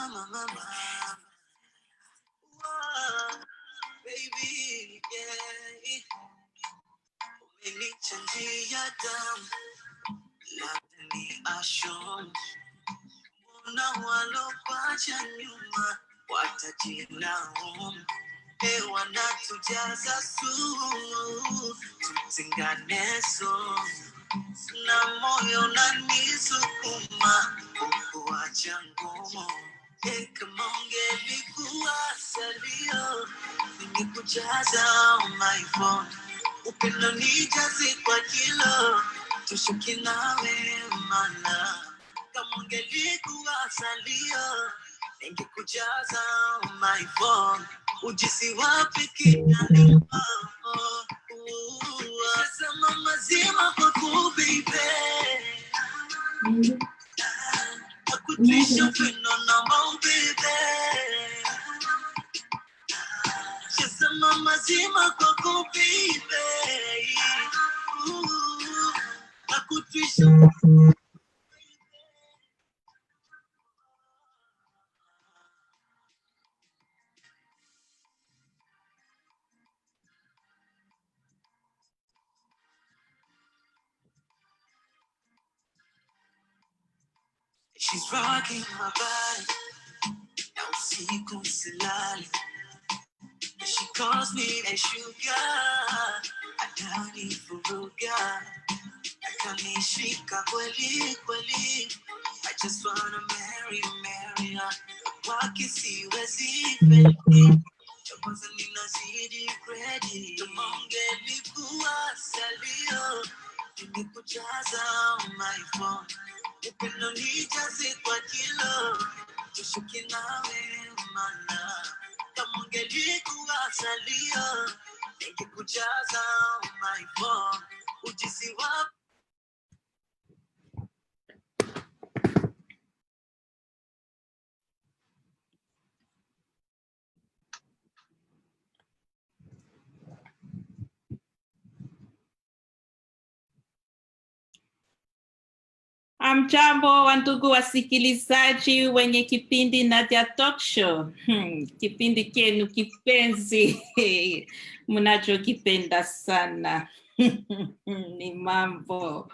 mama. Whoa, baby, yeah. Umenichangia damu, labda ni ashon. Mbona walopacha nyuma watajilaumu? Wanatujaza sumu, tutengane so. Na moyo unanisukuma kukuacha ngumu. Kama ungelikuwa salio, ningekujaza my phone. Upendo nijaze kwa kilo, tushuke nawe mana. Kama ungelikuwa salio, ningekujaza my phone. Ujisi wapi kinani sema mazima kwa baby. Nakutwisha upendo na baby. Sema mazima kwa baby. Nakutwisha She's rocking my body. Na usiku silali. She calls me a sugar. Ananivuruga. Akanishika kweli kweli. I just wanna marry her. Waki siwezi feli. Kwanza ninazidi credit. Kama ungelikuwa salio, ningekujaza my phone. Upendo nijaze kwa kilo, tushuke nawe mana. Kama ungelikuwa salio, ningekujaza my phone. Ujisi wapi? Amjambo wandugu wasikilizaji wenye kipindi Nadia Talk Show. Kipindi kenu kipenzi mnachokipenda sana. Ni mambo.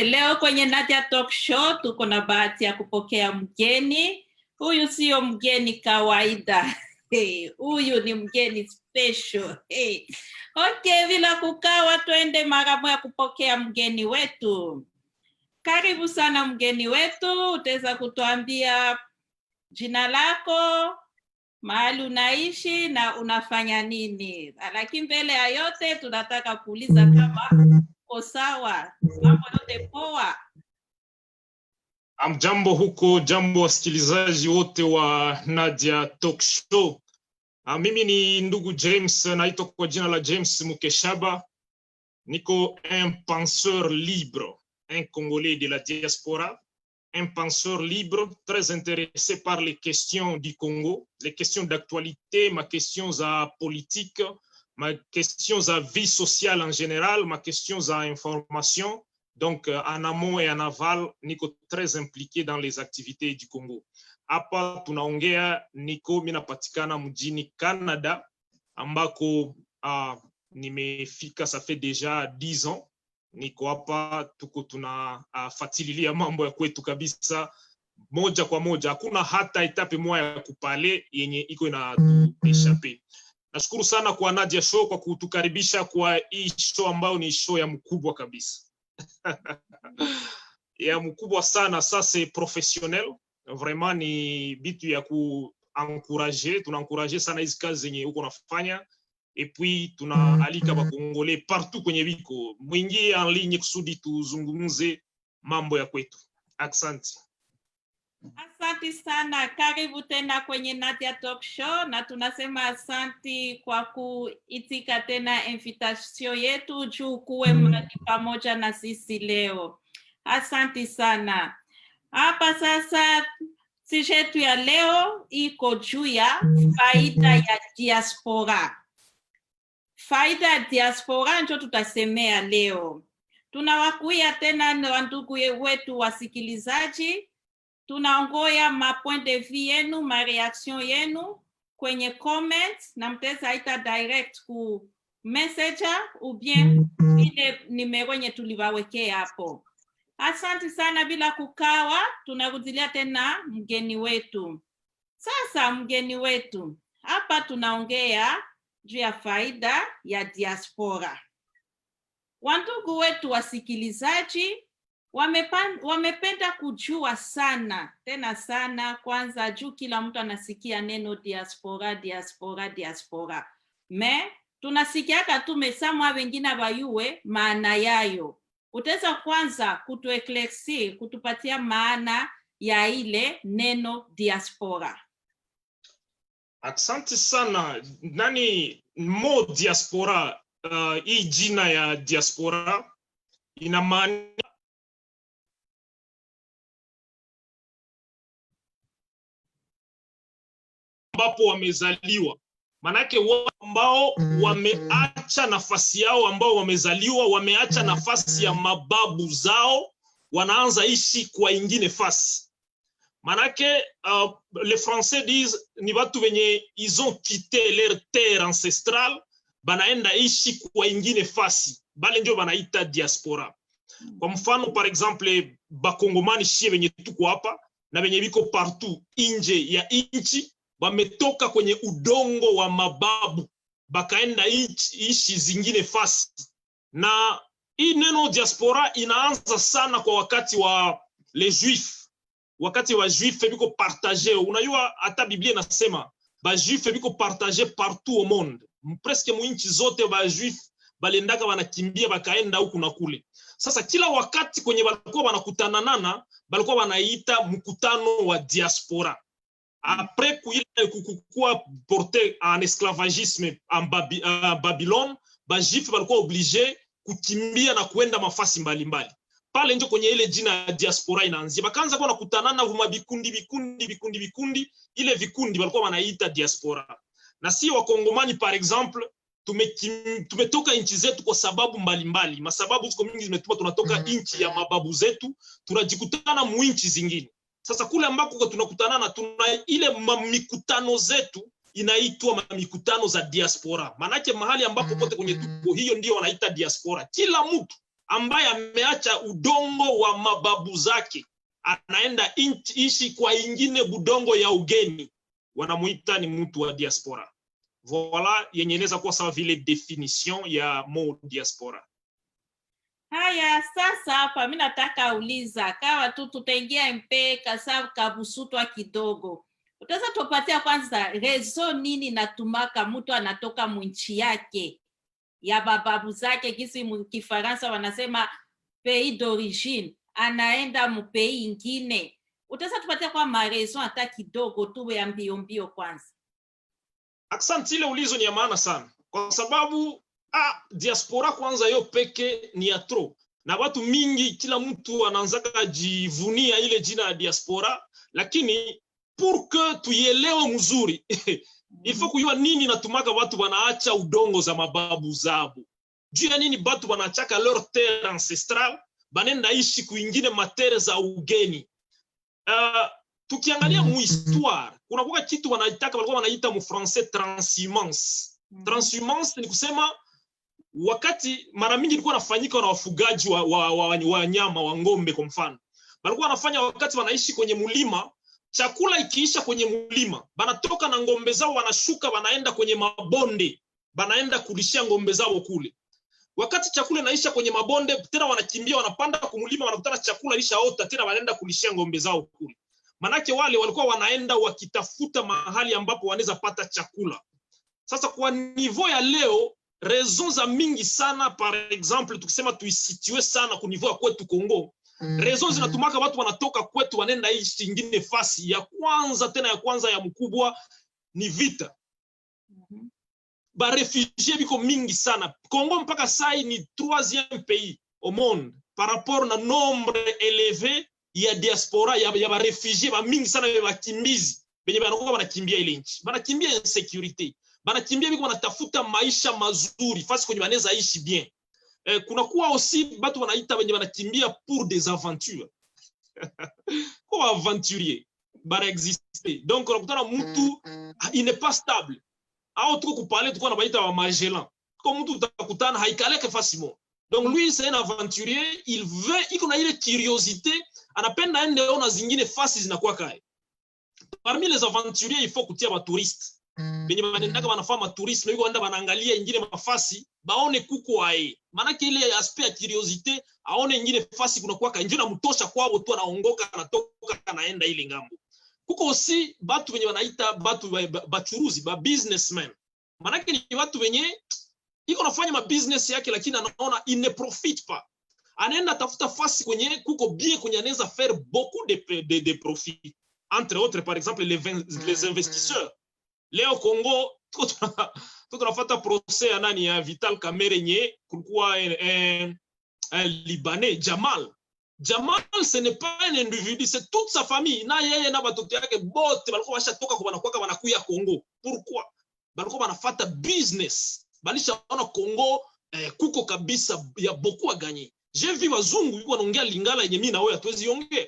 Leo kwenye Nadia Talk Show tuko na bahati ya kupokea mgeni. Huyu sio mgeni kawaida. Huyu ni mgeni special. Okay, bila kukawa tuende mara moja kupokea mgeni wetu. Karibu sana mgeni wetu, utaweza kutuambia jina lako, mahali unaishi na unafanya nini. Lakini mbele ya yote tunataka kuuliza kama uko sawa, mambo yote poa. Jambo huko, jambo wasikilizaji wote wa Nadia Talk Show. Mimi ni ndugu James, naitwa kwa jina la James Mukeshaba. Niko un penseur libre. Un Congolais de la diaspora, un penseur libre, très intéressé par les questions du Congo, les questions d'actualité, ma questions à politique, ma questions à vie sociale en général, ma questions à information. Donc, en amont et en aval, niko très impliqué dans les activités du Congo. Hapa tunaongea niko minapatikana mjini Canada, ambako nimefika ça fait déjà 10 ans. Niko hapa tuko tunafuatilia mambo ya kwetu kabisa moja kwa moja. Hakuna hata etape moja ya kupale yenye iko inatueshape. Nashukuru sana kwa Nadia Show kwa kutukaribisha kwa hii show ambayo ni show ya mkubwa kabisa. Ya mkubwa sana, ça c'est professionnel. Vraiment ni bitu ya kuencourager, tunaencourager sana hizi kazi zenye uko nafanya. Et puis tunaalika ba Congolais partout kwenye biko mwingie en ligne kusudi tuzungumze mambo ya kwetu. Asante. Asante sana, karibu tena kwenye Nadia Talk Show, na tunasema asante kwa kuitika tena invitation yetu juu kuwe pamoja na sisi leo. Asante sana. Hapa sasa sijetu ya leo iko juu ya faida ya diaspora. Faida ya diaspora ndio tutasemea leo. Tunawakuia tena na wandugu wetu wasikilizaji. tunaongoya ma point de vue yenu, ma reaction yenu kwenye comments, na mteza ita direct ku messenger ou bien ile nimero nye tulibawekea hapo. Asante sana, bila kukawa tunarudilia tena mgeni wetu. Sasa mgeni wetu, hapa tunaongea juu ya faida ya diaspora. Wandugu wetu wasikilizaji wamependa kujua sana, tena sana, kwanza juu kila mtu anasikia neno diaspora, diaspora, diaspora. Tunasikiaka tu mesamwa wengine bayue maana yayo. Utaweza kwanza kutueclaircir, kutupatia maana ya ile neno diaspora? Asante sana. Nani mo diaspora, hii jina ya diaspora ina maana ambapo wamezaliwa. Manake wao ambao wameacha nafasi yao, ambao wamezaliwa, wameacha nafasi ya mababu zao, wanaanza ishi kwa ingine fasi. Manake les Français disent ni watu wenye ils ont quitté leur terre ancestrale, banaenda ishi kwa ingine fasi, bale ndio banaita diaspora. Kwa mfano par exemple bakongomani shie wenye tuko hapa na wenye biko partout nje ya inchi, wametoka kwenye udongo wa mababu bakaenda ishi zingine fasi. Na hii neno diaspora inaanza sana kwa wakati wa les juifs. Wakati wa juif biko partager, unajua hata Biblia inasema ba juif biko partager partout au monde. Presque mwinchi zote ba juif balendaka wanakimbia bakaenda huku na kule. Sasa kila wakati kwenye walikuwa wanakutanana, balikuwa wanaita mkutano wa diaspora. Après kukua porté en esclavagisme en Babylone, ba juif balikuwa obligé kukimbia na kuenda mafasi mbalimbali. Pale ndio kwenye ile jina ya diaspora inaanzia. Bakaanza kwa kukutanana vuma vikundi, ile vikundi walikuwa wanaita diaspora. Na si wakongomani par exemple tumetoka nchi zetu kwa sababu mbalimbali. Masababu ziko mingi zimetuma tunatoka nchi ya mababu zetu, tunajikutana mu nchi zingine. Sasa kule ambako tunakutanana, tuna ile mikutano zetu inaitwa mikutano za diaspora. Manake mahali ambapo pote kwenye tuko, hiyo ndio wanaita diaspora. Kila mtu ambaye ameacha udongo wa mababu zake anaenda ishi kwa ingine budongo ya ugeni, wanamuita ni mtu wa diaspora. Voilà yenye inaweza kuwa sawa vile definition ya mo diaspora. Haya, sasa hapa mimi nataka uliza kawa tu tutaingia mpe kasa kabusutwa kidogo. Utaweza tupatia kwanza rezo nini natumaka mtu anatoka mwinchi yake ya bababu zake, kisi Kifaransa wanasema pays d'origine, anaenda mpei ingine. Utaweza tupatia kwa marezo hata kidogo tu ya mbio kwanza? Asante, ile ulizo ni ya maana sana, kwa sababu diaspora kwanza yo peke ni ya tro, na watu mingi kila mtu anaanzaka jivunia ile jina ya diaspora, lakini pour que tuielewe mzuri il faut kujua nini natumaka watu wanaacha udongo za mababu zao. Juu ya nini batu wanachaka leur terre ancestrale banenda ishi kuingine matere za ugeni. Tukiangalia mu histoire kuna kwa kitu wanaitaka, walikuwa wanaita mu français transhumance. Transhumance ni kusema wakati mara mingi ilikuwa nafanyika na wafugaji wa nyama wa ngombe kwa mfano. Walikuwa wanafanya wakati wanaishi kwenye mulima, chakula ikiisha kwenye mulima, banatoka na ngombe zao wanashuka wanaenda kwenye mabonde, banaenda kulishia ngombe zao kule. Wakati chakula inaisha kwenye mabonde, tena wanakimbia wanapanda kumulima, wanakutana chakula ishaota, tena wanaenda kulishia ngombe zao kule. Manake wale walikuwa wanaenda wakitafuta mahali ambapo wanaweza pata chakula. Sasa kwa niveau ya leo, raison za mingi sana, par exemple tukisema tuisitue sana ku niveau ya kwetu Kongo, raison zinatumaka watu wanatoka kwetu wanaenda ishi ingine fasi. Ya kwanza ya mkubwa ni vita. Ba réfugiés biko mingi sana. Kongo mpaka sai ni 3e pays au monde par rapport na nombre élevé ya diaspora ya ba réfugiés ba mingi sana, ya bakimbizi benye banakuwa banakimbia ile nchi, banakimbia insécurité, banakimbia biko wanatafuta maisha mazuri fasi kwenye wanaweza ishi bien. Kuna kuwa aussi batu wanaita benye banakimbia pour des aventures. Kwa kuko aventurier bana exister. Donc unakutana mtu il n'est pas stable. Au tuko kupale tuko na baita wa Magellan. Comme mtu utakutana haikaleke facilement. Donc lui c'est un aventurier, il veut iko na ile curiosité, anapenda ende ona zingine fasi zinakuwa kai. Parmi les aventuriers, il faut kutia ba touriste. Benye banendaka banafanya tourisme, yuko anda banaangalia ingine mafasi, baone kuko ae. Manake ile aspect ya curiosité, aone ingine fasi kuna kwa njoo na mtosha kwao tu anaongoka anatoka anaenda ile ngambo. Kuko aussi batu benye wanaita batu bachuruzi, ba businessmen. Manake ni watu benye iko nafanya ma business yake lakini anaona il ne profite pas. Anaenda tafuta fasi kwenye kuko bien kwenye anaweza faire beaucoup de profit. Entre autres, par exemple, les investisseurs. Leo Congo, tout tunafata procès ya nani ya Vital Kamerhe nye kulikuwa un Libanais, Jamal. Jamal, ce n'est pas un individu, c'est toute sa famille. Na yeye na batoto yake bote balikuwa bashatoka kwa banakuwa banakuya Congo. Pourquoi? Balikuwa banafata business. Balisha ona Congo kuko kabisa ya beaucoup à gagner. J'ai vu wazungu yuko wanaongea Lingala yenye mimi na wewe hatuwezi ongea.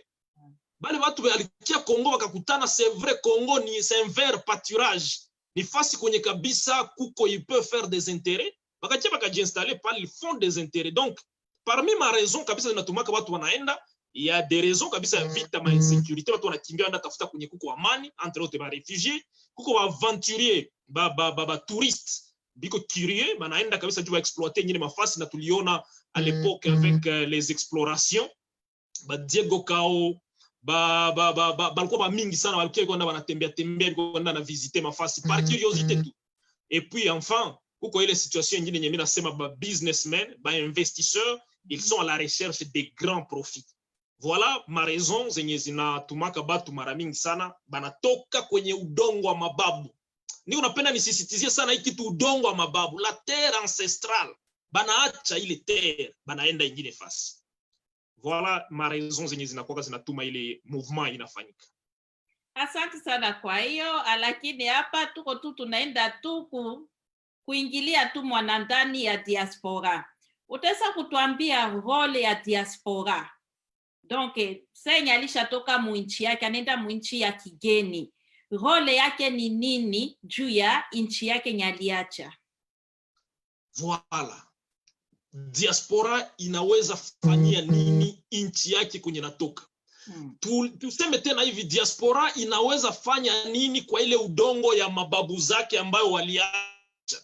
Bale watu walikia Congo wakakutana, c'est vrai Congo ni c'est un vert pâturage. Ni fasi kwenye kabisa kuko il peut faire des intérêts. Bakatia bakajiinstaller par ils font des intérêts. Donc parmi ma raison kabisa zinatumaka watu wanaenda, il y a des raisons kabisa ya vita ma insécurité, watu wanakimbia anda tafuta kwenye kuko amani, entre autres ba réfugiés, kuko ba aventuriers, ba touristes, biko curieux, banaenda kabisa juu exploiter nyingine mafasi na tuliona à l'époque avec les explorations, ba Diego Cao balikuwa ba mingi sana walikuwa kwenda wanatembea kwenda na visiter mafasi par curiosité tout. Et puis enfin kuko ile situation nyingine nyemi nasema ba businessmen, ba investisseurs, ils sont à la recherche des grands profits. Voilà ma raison zenye zinatumaka batu mara mingi sana banatoka kwenye udongo wa mababu. Niko napenda nisisitizie sana hiki kitu, udongo wa mababu, la terre ancestrale. Banaacha ile terre, banaenda ingine fasi. Voilà ma raison zenye zinakuwa zinatuma ile mouvement inafanyika. Asante sana kwa hiyo, lakini hapa tuko tu tunaenda tu kuingilia tu mwanandani ya diaspora. Utaweza kutuambia role ya diaspora? Donc, Senya alishatoka muinchi yake, anaenda muinchi ya kigeni. Role yake ni nini juu ya inchi yake nyaliacha? Voilà. Diaspora inaweza fanyia nini inchi yake kwenye natoka? Tuseme tena hivi, diaspora inaweza fanya nini kwa ile udongo ya mababu zake ambayo waliacha?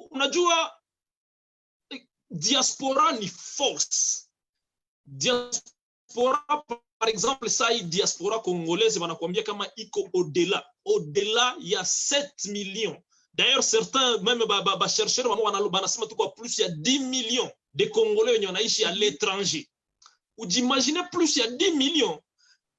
Unajua diaspora ni force. Diaspora par exemple sai diaspora congolaise wanakuambia kama iko au-delà ya 7 millions. D'ailleurs certains même ba chercheurs wanasema tuko plus ya 10 millions de Congolais wenye wanaishi à l'étranger. Ujimagine plus ya 10 millions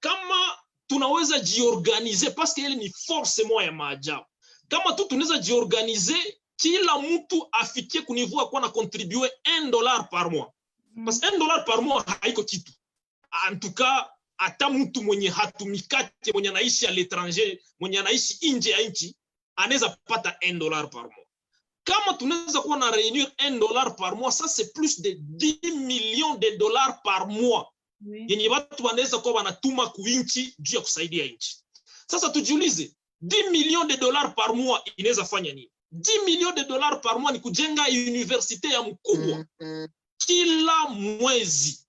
kama tunaweza jiorganiser, parce que ile ni force moja ya maajabu. Kama tu tunaweza jiorganiser, kila mtu afikie kunivua kwa na contribuer $1 par mois. Parce que $1 par mois haiko kitu. En tout cas, hata mtu mwenye hatumikake, mwenye anaishi à l'étranger, mwenye anaishi nje ya nchi, anaweza pata $1 par mois. Kama tunaweza kuwa na réunir $1 par mois, ça c'est plus de 10 millions de dollars par mois. Yenye watu wanaweza kuwa wanatuma kuinchi juu ya kusaidia nchi. Sasa tujiulize, 10 millions de dollars par mois inaweza fanya nini? 10 millions de dollars par mois ni kujenga universite ya mkubwa kila mwezi.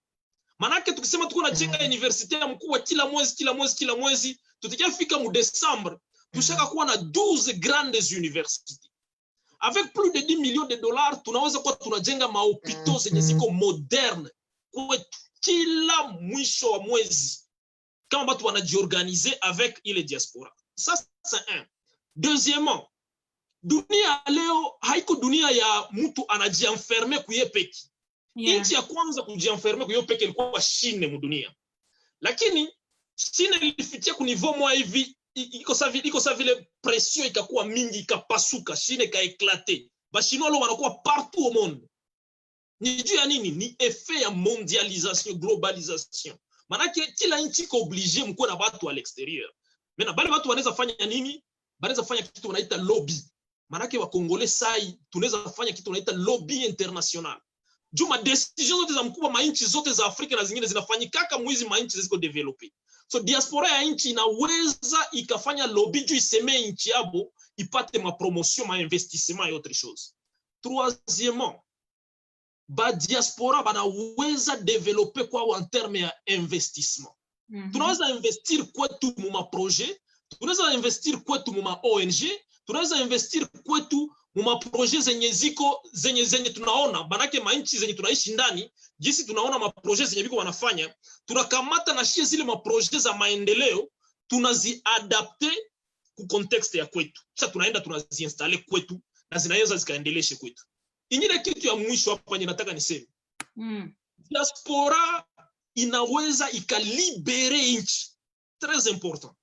Manake tukisema tuko na jenga universite ya mkubwa kila mwezi, tutakafika mu December tushaka kuwa na 12 grandes universités. Avec plus de 10 millions de dollars, tunaweza kuwa tunajenga mahopitaux zenye ziko moderne kwetu kila mwisho wa mwezi, kama watu wanajiorganiser avec ile diaspora. Ça c'est un. Deuxièmement, dunia leo haiko dunia ya mtu anajienfermer kuyepeki. Inchi ya kwanza kujienfermer kuyepeki ilikuwa Chine mu dunia. Lakini Chine ilifikia ku niveau moja hivi, iko sa vile pression ikakuwa mingi ikapasuka, Chine ikaeklate. Ba Chinois leo wanakuwa partout au monde. Ni juu ya nini? Ni effet ya mondialisation, globalisation. Manake kila nchi iko obligé mko na watu à l'extérieur. Maintenant bale watu wanaweza fanya nini? Wanaweza fanya kitu wanaita lobby. Manake wa Congolais sai tunaweza fanya kitu wanaita lobby international. Juma decision zote za mkubwa ma nchi zote za Afrika na zingine zinafanyika kama mwizi ma nchi ziko developed. So diaspora ya nchi inaweza ikafanya lobby juu iseme nchi yabo ipate ma promotion, ma investissement et autre chose. Troisièmement, ba diaspora banaweza développer kwa en terme ya investissement. Tunaweza investir kwetu mu ma projet, tunaweza investir kwetu mu ma ONG, tunaweza investir kwetu mu ma projet zenye tunaona banake manchi zenye tunaishi ndani, jinsi tunaona ma projet zenye biko wanafanya, tunakamata na shie zile ma projet za maendeleo, tunaziadapte ku context ya kwetu. Kisha tunaenda tunaziinstale kwetu na zinaweza zikaendeleshe kwetu. Ingine kitu ya mwisho hapa ninataka niseme. Diaspora inaweza ikalibere nchi. Très important.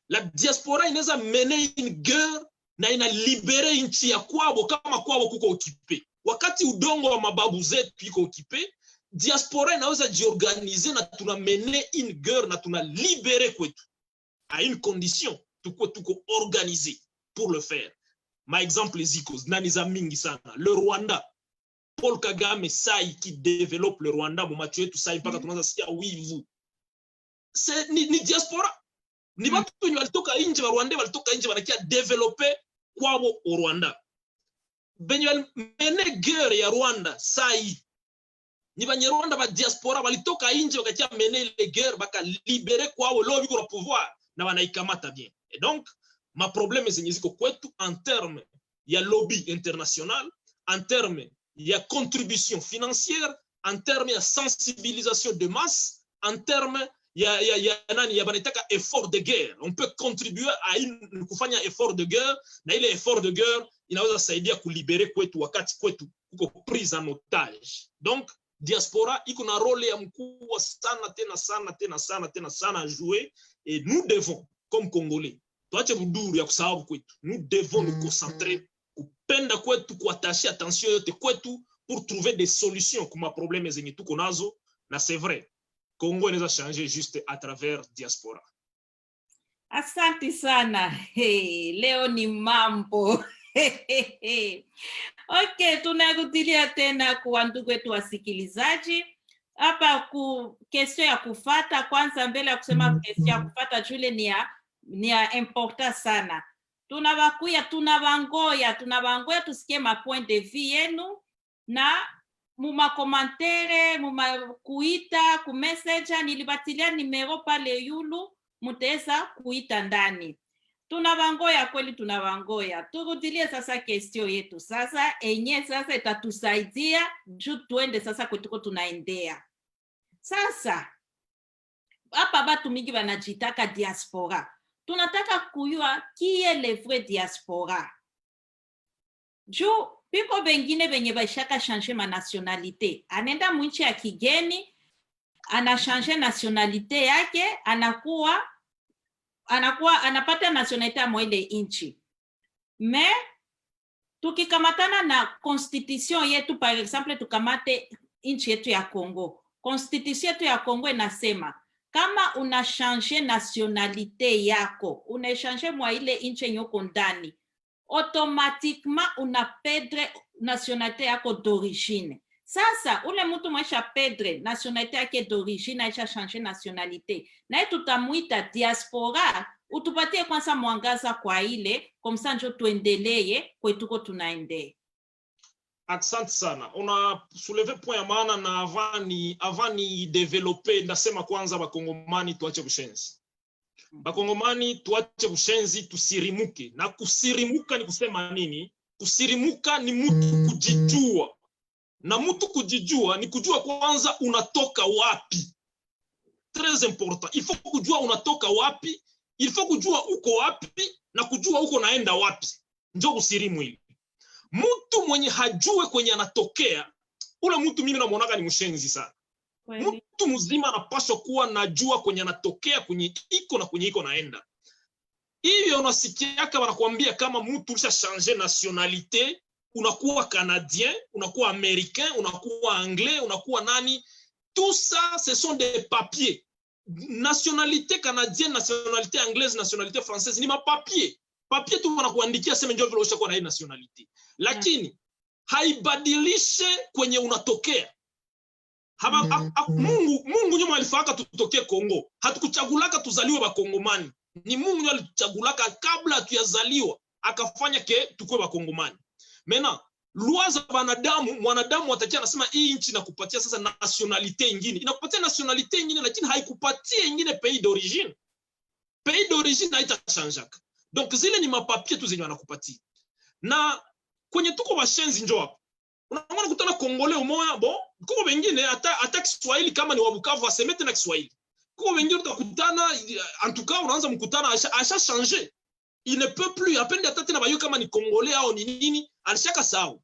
La diaspora inaweza mener une guerre na ina libere nchi ya kwabo kama kwabo kuko okipe. Wakati udongo wa mababu zetu iko okipe, diaspora inaweza jiorganize na tuna mener une guerre na tuna libere kwetu. À une condition, tuko organisé pour le faire. Ma exemple ziko nani za mingi sana. Le Rwanda, Paul Kagame sai qui développe le Rwanda, mumacho yetu sai mpaka tunaanza sikia wivu. C'est ni diaspora. Ni watu wenye walitoka nje wa Rwanda, walitoka nje wanakia developer kwao o Rwanda. Benye mene guerre ya Rwanda sai. Ni Banyarwanda ba diaspora walitoka nje wakakia mene ile guerre baka libere kwao leo biko na pouvoir na wanaikamata bien. Et donc ma problème zenye ziko kwetu en terme ya lobby international, en terme ya contribution financière, en terme ya sensibilisation de masse, en terme ya banataka effort de guerre. On peut contribuer à kufanya effort de guerre, na ile effort de guerre inaweza saidia kulibere kwetu wakati kwetu kuko prise en otage. Donc diaspora iko na role ya mkubwa sana à jouer, et nous devons comme Congolais tuache buduru ya kusahau kwetu. Nous devons nous concentrer kupenda kwetu, kuattacher attention yote kwetu pour trouver des solutions kwa problème zenye tuko nazo, na c'est vrai Congo inaweza changer juste à travers diaspora. Asante sana. Leo ni mambo. Okay, tunarudilia tena kwa ndugu wetu wasikilizaji. Hapa ku question ya kufata kwanza, mbele ya kusema question ya kufata jule ni ya important sana. Tunabangoya tusikie ma point de vue yenu, na muma commentaire, muma kuita, ku message, nilibatilia numero pale yulu, muteza kuita ndani. Tunabangoya kweli, tunabangoya. Turudilie sasa question yetu. Sasa enye sasa itatusaidia juu tuende sasa kwetuko tunaendea. Sasa hapa batu mingi banajitaka diaspora. Tunataka kujua qui est le vrai diaspora. Juu piko bengine benye baishaka changer ma nationalité. Anenda mwinchi ya kigeni, ana changer nationalité yake, anapata nationalité ya mwele inchi. Mais tukikamatana na constitution yetu, par exemple tukamate inchi yetu ya Congo. Constitution yetu ya Congo inasema kama una changer nationalité yako, una changer mwa ile inchi nyoko ndani, automatiquement una perdre nationalité yako d'origine. Sasa ule mtu mwisha perdre nationalité yake d'origine, aisha changer nationalité, na tutamuita diaspora. Utupatie kwanza mwangaza kwa ile, komsa njo tuendeleye kwetuko tunaendea. Asante sana. Una souleve point ya maana, na avant ni developer, ndasema kwanza bakongomani tuache bushenzi. Bakongomani tuache bushenzi, tusirimuke. Na kusirimuka ni kusema nini? Kusirimuka ni mtu kujijua. Na mtu kujijua ni kujua kwanza unatoka wapi. Très important. Il faut kujua unatoka wapi, il faut kujua uko wapi, na kujua uko naenda wapi. Njo kusirimu hili. Mtu mwenye hajue kwenye anatokea, ule mtu mimi namuonaga ni mshenzi sana. Mtu mzima anapaswa kuwa najua kwenye anatokea, kwenye iko na kwenye iko naenda. Hivyo unasikiaka wanakuambia kama mtu ulisha changer nationalité, unakuwa canadien, unakuwa américain, unakuwa anglais, unakuwa nani. Tout ça, ce sont des papiers. Nationalité canadienne, nationalité anglaise, nationalité française, ni mapapier. Papier tu wanakuandikia sema njoo vile ushakuwa na hii nationalité. Lakini haibadilishe kwenye unatokea. Mungu nyuma alifaka tutoke Kongo. Hatukuchagulaka tuzaliwe ba Kongomani. Ni Mungu nyuma alichagulaka kabla tuyazaliwa akafanya ke tukue ba Kongomani. Mena loi za wanadamu, mwanadamu atakia anasema hii nchi nakupatia sasa nationalite nyingine. Inakupatia nationalite nyingine lakini haikupatia nyingine pays d'origine. Pays d'origine haitachanjaka. Donc zile ni mapapier tu zenye wanakupatia. Na kwenye tuko bashenzi njoo hapo. Unaona kutana Kongolais umoja bo, kuko wengine hata Kiswahili kama ni wa Bukavu asemete na Kiswahili. Kuko wengine utakutana en tout cas unaanza mkutana asha changer. Il ne peut plus apende hata tena bayo kama ni Congolais au ni nini, alishaka sawa.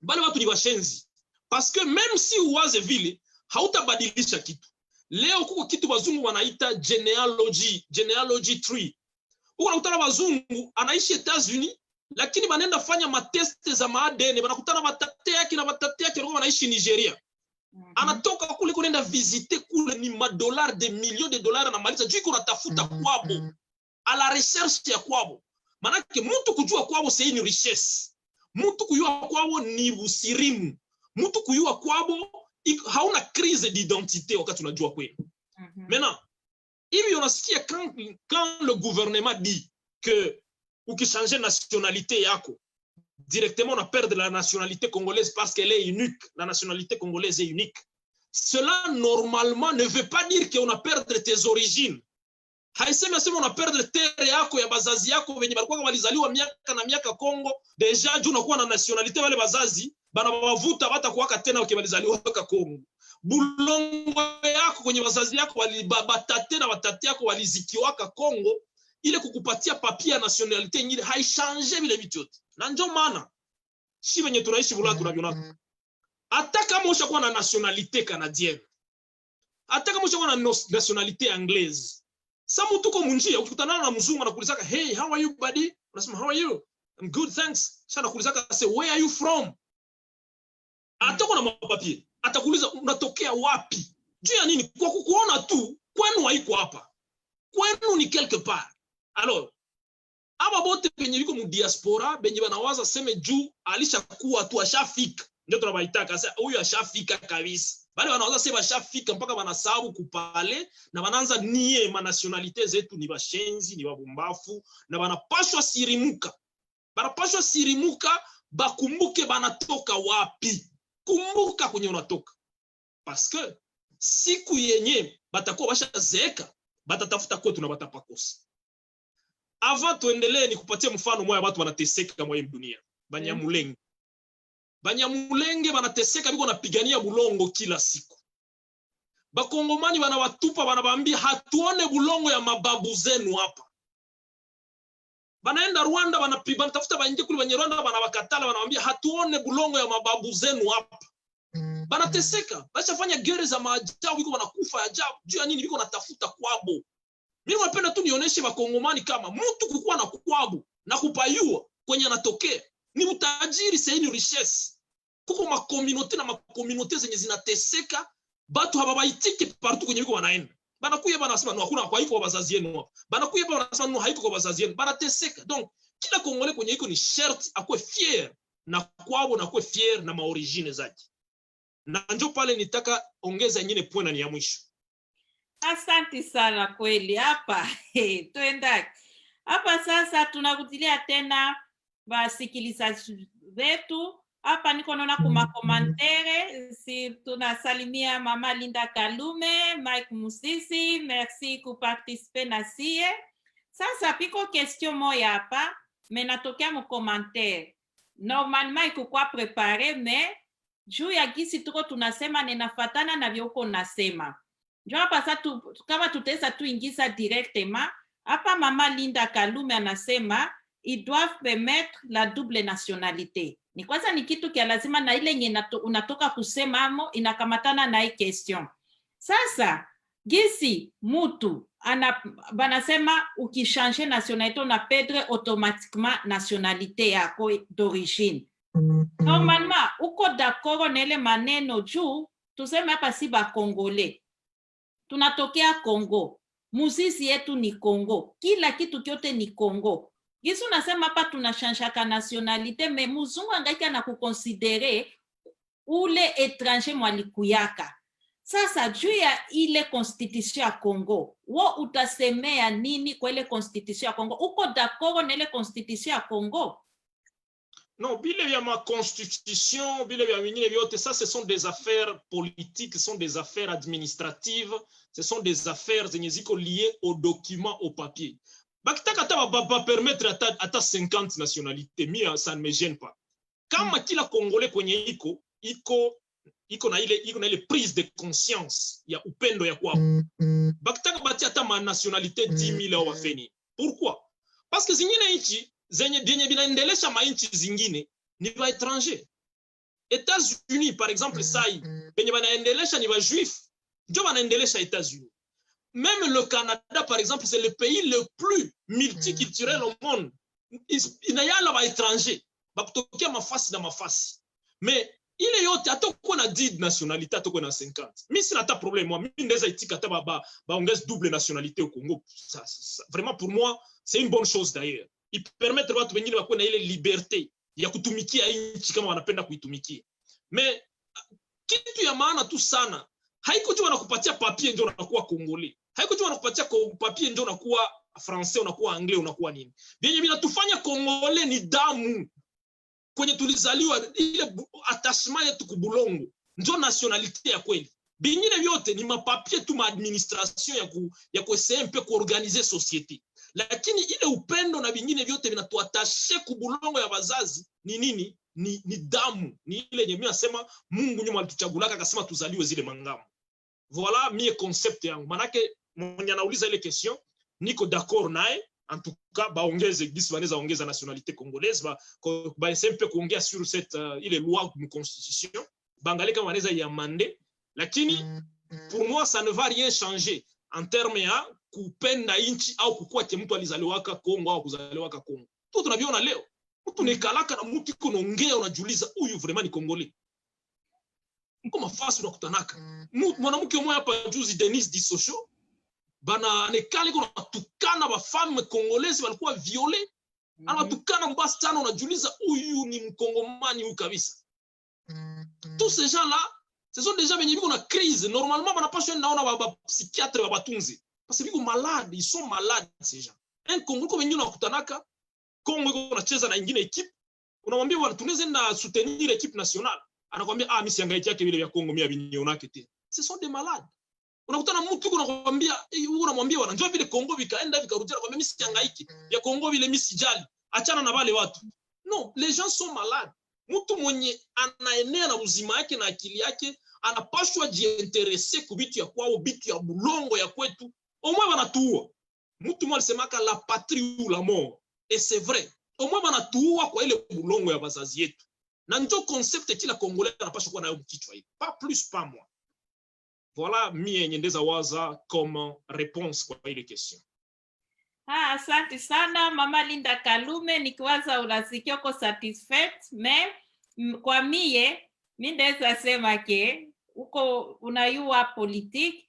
Bale watu ni washenzi. Parce que même si uwaze vile hautabadilisha kitu. Leo kuko kitu wazungu wanaita genealogy tree. Unakutana wazungu anaishi États-Unis lakini banenda fanya mateste za ADN, banakutana batate yake na batate yake wako wanaishi Nigeria. Anatoka kule kunenda visiter kule ni $, des millions de dollars na maliza juu kuna tafuta kwabo. A la recherche ya kwabo. Manake mtu kujua kwabo c'est une richesse. Mtu kujua kwabo ni usirimu. Mtu kujua kwabo hauna crise d'identité wakati unajua kweli. Maintenant, hivi unasikia quand le gouvernement dit que ukichange nationalité yako directement on a perdre la nationalité congolaise parce qu'elle est unique, la nationalité congolaise est unique. Cela normalement ne veut pas dire qu'on a perdre tes origines. Haisemi asema on a perdre terre yako ya bazazi yako wenye balikuwa walizaliwa miaka na miaka Kongo, deja juu unakuwa na nationalité wale bazazi bana bavuta bata kuwaka tena ukibalizaliwa ka Kongo. Bulongo yako kwenye bazazi yako walibatate na batate yako walizikiwaka Kongo. Ile kukupatia papier nationalité nyingine haichange vile vitu yote. Na ndio maana si wenye tunaishi bula tunaviona. Hata kama ushakuwa na nationalité canadienne, hata kama ushakuwa na nationalité anglaise, sa mtu uko munjia ukikutana na mzungu anakuulizaka hey how are you buddy, unasema how are you, I'm good thanks. Sasa anakuulizaka say where are you from, hata kuna mapapier atakuuliza unatokea wapi. Juu ya nini? Kwa kukuona tu kwenu haiko hapa, kwenu ni quelque part. Alors aba bote penye biko mu diaspora benye banawaza seme juu alishakuwa tu ashafika ndio tunabaitaka sasa huyu ashafika kabisa. Bale wanawaza sema ashafika mpaka banasabu kupale na banaanza nie ma nationalité zetu ni bashenzi ni babumbafu na banapashwa sirimuka. Banapashwa sirimuka bakumbuke banatoka wapi. Kumbuka kwenye unatoka. Parce que siku yenye batakuwa bashazeeka batatafuta kwetu na batapakosa. Avant tuendelee ni kupatia mfano moja watu wanateseka mwa dunia. Banyamulenge. Banyamulenge wanateseka biko napigania bulongo kila siku. Bakongomani wanawatupa wanawaambia hatuone bulongo ya mababu zenu hapa. Banaenda Rwanda wanatafuta baingie kule wenye Rwanda wanawakatala wanawaambia hatuone bulongo ya mababu zenu hapa. Banateseka. Bashafanya gere za maajabu biko wanakufa ajabu. Juu ya nini biko natafuta kwabo. Mimi napenda tu nionyeshe Bakongomani kama mtu kukuwa na kwabo na kupayua kwenye anatokea ni utajiri, c'est une richesse. Kuko ma communauté zenye zinateseka, batu hababaitiki partout kwenye biko wanaenda. Banakuya banasema no hakuna kwa iko bazazi yenu hapa. Banakuya banasema no haiko kwa bazazi yenu. Banateseka. Donc kila Kongolais kwenye iko ni sherti akwe fier na kwabo na akwe fier na maorigine zake. Na ndio pale nitaka ongeza nyingine point na ni ya mwisho. Asante sana kweli hapa. Tuenda. Hapa sasa tunakutilia tena wasikilizaji wetu. Hapa niko naona kuma komantere, si tunasalimia Mama Linda Kalume, Mike Musisi, merci kuparticiper na sie. Sasa piko question moya hapa, menatokea mu komantere. Normalement iko kwa prepare, mais juu ya gisi tuko tunasema nenafatana na vyoko nasema. Njoo hapa sasa kama tutesa tu ingiza directement, hapa Mama Linda Kalume anasema ils doivent permettre la double nationalité. Ni kwanza ni kitu kia lazima na ile yenye unatoka kusema amo inakamatana na hii question. Sasa gisi mutu banasema ukichange nationalité on a perdre automatiquement nationalité yako d'origine. Normalement uko d'accord na ile maneno juu tuseme hapa si ba Congolais. Tunatokea Kongo. Muziki yetu ni Kongo. Kila kitu kyote ni Kongo. Gisi unasema hapa tunashanshaka nationalité, mais muzungu angaika na kukonsidere ule étranger mwalikuyaka. Sasa juu ya ile constitution ya Congo, wo utasemea nini kwa ile constitution ya Congo? Uko d'accord na ile constitution ya Congo? Non, bile vya ma constitution, bile vya vingine vyote, ça ce sont des affaires politiques, ce sont des affaires administratives, ce sont des affaires zenye ziko liées aux documents, au papier. Bakitaka ta ba permettre ata 50 nationalités, mia ça ne me gêne pas. Kama kila Congolais kwenye iko na ile prise de conscience ya upendo ya kwao. Bakitaka bati ata ma nationalité 10,000 au wafeni. Pourquoi? Parce que zingine nchi zenye binaendelesha mainchi zingine ni ba étranger. États-Unis par exemple sai benye banaendelesha ni ba juif, ndio banaendelesha États-Unis. Même le Canada par exemple, c'est le pays le plus multiculturel au monde. Inayala ba étranger bakutokea mafasi na mafasi. Mais ile yote atoko na 10 nationalité atoko na 50. Mimi sina ta problème, moi mimi ndeza itika ta ba ongeze double nationalité au Congo. Ça, vraiment pour moi, c'est une bonne chose d'ailleurs. Il permettre watu wengine wakuwe na ile liberté ya kutumikia nchi kama wanapenda kuitumikia. Mais kitu ya maana tu sana, haiko tu wanakupatia papier ndio unakuwa Congolais. Haiko tu wanakupatia papier ndio unakuwa français, unakuwa anglais, unakuwa nini. Vyenye vinatufanya Congolais ni damu. Kwenye tulizaliwa ile attachement yetu kubulongo ndio nationalité ya kweli. Bingine vyote ni mapapier tu, ma administration ya kuessayer mpe kuorganiser société. Lakini ile upendo na bingine vyote vinatuatashe kubulongo ya wazazi ni nini? Ni damu. Ni ile yenye mimi nasema Mungu nyuma alituchagulaka akasema tuzaliwe zile mangamu. Voilà mie concept yangu. Manake mwenye anauliza ile question niko d'accord naye. En tout cas baongeze gisi wanaweza ongeza nationalité congolaise, ba simple kuongea sur cette ile loi de constitution, bangalika wanaweza yamande. Lakini pour moi ça ne va rien changer en terme ya kupenda inchi au kukua ke mtu alizaliwaka Kongo au kuzaliwaka Kongo. Tu tunaviona leo. Mtu nekalaka na mtu iko naongea unajiuliza huyu vraiment ni Congolais. Mko mafasi unakutanaka. Mwanamke mmoja hapa juzi Denis Disosho bana nekali kuna tukana ba femme congolaise walikuwa violée. Anatukana mbasi sana unajiuliza huyu ni mkongomani huyu kabisa. Tous ces gens là, ce sont des gens qui ont une crise. Normalement, on n'a pas besoin d'un psychiatre ou d'un batunzi. Parce qu'ils sont malades, ils sont malades, ces gens. Un Congo, comme nous, on a Congo, on a cheza na ingine équipe. On a dit, on a soutenir l'équipe nationale. On a dit, ah, Miss Yangaïtia, qui est Congo, mi a été. Ce sont des malades. On a dit, on a dit, on a dit, le Congo, vikaenda, vikarudia, on a dit, Miss Yangaïki, ya Congo, vile Miss Jali. Achana na wale watu. Non, les gens sont malades. Mtu mwenye anaenea na uzima yake na akili yake anapaswa jiinteresse kubitu ya kwao, bitu ya bulongo ya kwetu. Omwe wanatuua. Mtu mmoja alisemaka la patrie ou la mort. Et c'est vrai. Omwe wanatuua kwa ile bulongo ya bazazi yetu. Na ndio concept kila Congolais anapaswa kuwa nayo mkichwa hivi. Pas plus, pas moins. Voilà mie nyendeza waza comme réponse kwa ile question. Asante sana Mama Linda Kalume, nikiwaza unasikia uko satisfied. Kwa mie ndeza sema ke uko unayua politique.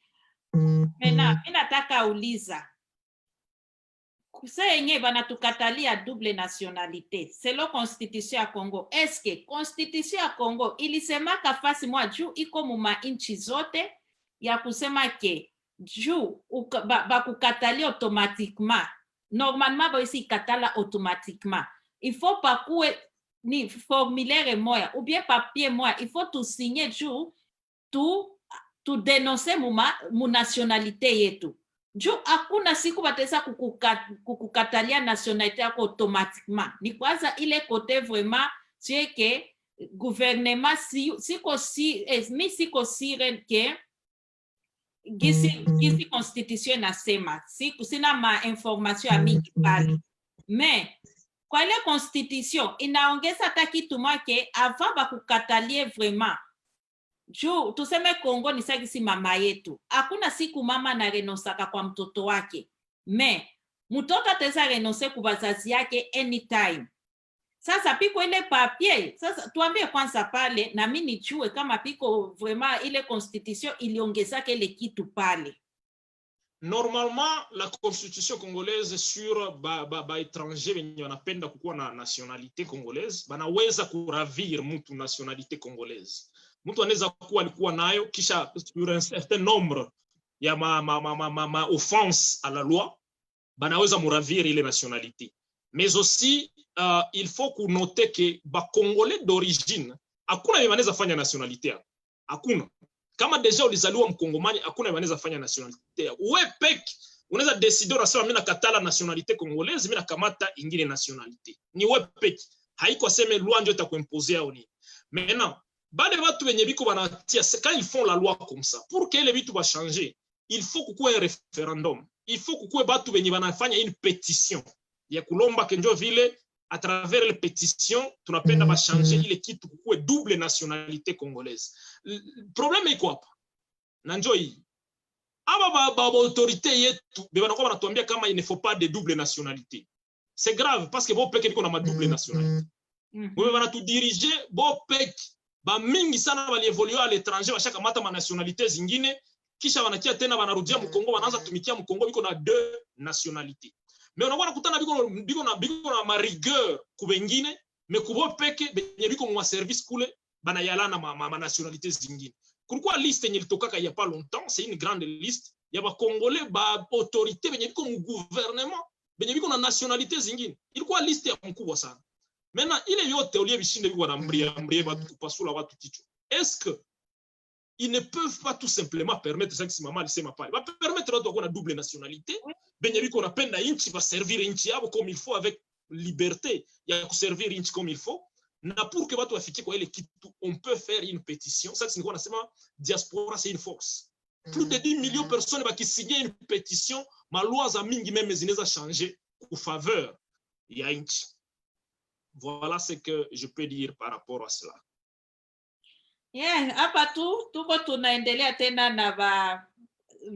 Mena nataka uliza kuse yenye banatukatalia double nationalité selon constitution ya Congo. Eske constitution ya Congo ilisemaka fasi mwa juu iko muma inchi zote ya kusema ke juu bakukatalia automatiquement? Normalement ba isi katala automatiquement. Il faut pas kuwe ni formulaire moya ou bien papier moya, il faut tout signer juu tu dénoncer mu nationalité yetu. Juu hakuna siku batesa kukukatalia nationalité yako automatiquement. Ni kwanza ile kote vraiment c'est que gouvernement siko sire ke gisi constitution nasema. Sina ma information ya mingi pale. Mais kwa ile constitution inaongeza hata kitu mwake avant bakukatalie vraiment. Juu tuseme Kongo ni sagisi mama yetu. Hakuna siku mama na renosaka kwa mtoto wake. Me mtoto ataweza renonse kwa wazazi yake anytime. Sasa piko ile papier. Sasa tuambie kwanza pale na mimi nijue kama piko vraiment ile constitution iliongezaka ile kitu pale. Normalement, la constitution congolaise sur ba étranger wenye wanapenda kukuwa na nationalité congolaise, banaweza kuravir mtu nationalité congolaise. mtu anaweza kuwa alikuwa nayo kisha sur un certain nombre ya ma offense à la loi banaweza muravir ile nationalité. Mais aussi il faut qu'on note que ba congolais d'origine hakuna wanaweza fanya nationalité. Hakuna. Kama deja ulizaliwa mkongomani hakuna wanaweza fanya nationalité. Wewe peke unaweza decider unasema mimi nakatala nationalité congolaise, mimi nakamata ingine nationalité. Ni wewe peke. Haiko sema loi ndio itakuimposer au nini. Maintenant, bale watu wenye biko banatia quand ils font la loi comme ça, pour que les vitu va changer, il faut kukuwe un référendum. Il faut kukuwe batu wenye banafanya une pétition. Ya kulomba kenjo vile à travers les pétitions tunapenda ba changer ile kitu kukuwe double nationalité congolaise. Problème iko hapa. Na njoo hii. Aba ba autorité yetu be banakuwa banatuambia kama il ne faut pas de double nationalité. C'est grave parce que bo peke biko na ma double nationalité. Wewe banatudiriger bo peke ba mingi sana bali évoluer à l'étranger bashaka mata ma nationalité zingine kisha wanakia tena wanarudia mkongo wanaanza tumikia mkongo biko na deux nationalités. Mais unakuwa nakutana biko na ma rigueur ku bengine mais kubo peke benye biko mwa service kule bana yalana ma nationalité zingine. Pourquoi liste yenye litokaka il y a pas longtemps, c'est une grande liste ya ba congolais ba autorité benye biko mu gouvernement benye biko na nationalité zingine. Ilikuwa liste ya mkubwa sana. Maintenant, ile yote ulie bishinde biko na mbrie batu kupasula watu kichwa. Est-ce que ils ne peuvent pas tout simplement permettre ça que si maman alisema pale. Va permettre watu kuwa na double nationalité, benye biko napenda inchi va servir inchi yabo comme il faut avec liberté, ya kuservir inchi comme il faut. Na pour que watu wafikie kwa ile kitu, on peut faire une pétition. Ça c'est nilikuwa nasema diaspora c'est une force. Plus de 10 millions de personnes qui signer une pétition, ma loi za mingi même zinaweza changer en faveur ya inchi. Voilà ce que je peux dire par rapport à cela. Yeah, hapa tuko tunaendelea tena na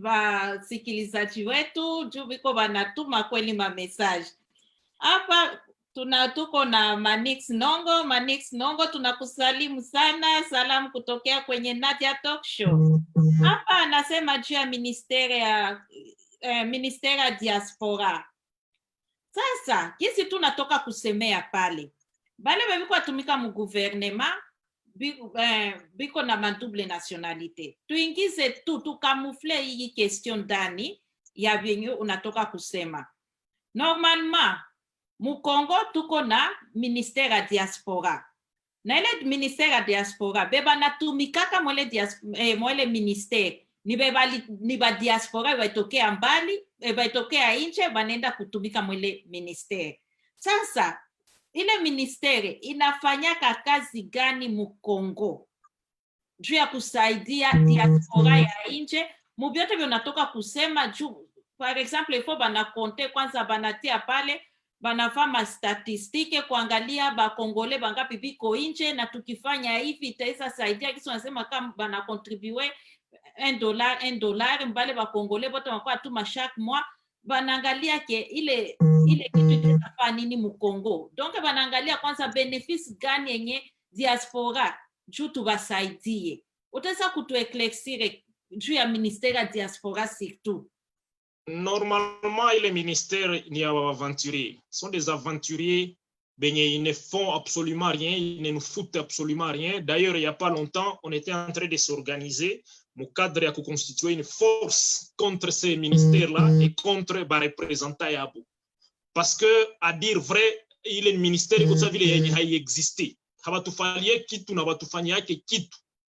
wasikilizaji wetu juu biko banatuma kweli ma message. Hapa tuko na Manix Nongo tunakusalimu sana, salamu kutokea kwenye Nadia Talk Show. Hapa anasema juu ya ministeri ya diaspora. Sasa kisi tunatoka kusemea pale bale biko atumika mu gouvernement biko na ma double nationalité, tuingize tukamufle hii question ndani ya vyenye unatoka kusema. Normalement mu Congo tuko na ministère ya diaspora, na ile ministère ya diaspora beba natumikaka mwele ministère ni ba diaspora baitokea mbali baitokea nje banenda kutumika mwele ministère. Sasa ile ministère inafanyaka kazi gani mu Congo juu ya kusaidia diaspora ya nje mu byote vinatoka kusema juu? Par exemple ifo bana konte kwanza banatia pale banafama statistike kuangalia ba Kongole bangapi biko nje, na tukifanya hivi itaweza saidia kisi wanasema kama bana contribue $1 mbale ba Kongole bote wanakuwa tuma chaque mois, banaangalia ke ile kitu itafanya nini mu Congo. Donc banaangalia kwanza benefits gani yenye diaspora juu tubasaidie. Utaweza kutueclaircir juu ya ministère ya diaspora surtout? Normalement, les ministères ni aventuriers. Sont des aventuriers, ils ne font absolument rien, ils ne nous foutent absolument rien. D'ailleurs, il n'y a pas longtemps, on était en train de s'organiser. Mon cadre a constitué une force contre ces ministères-là et contre les représentants Yabou. Parce que, à dire vrai, il est un ministère qui existe.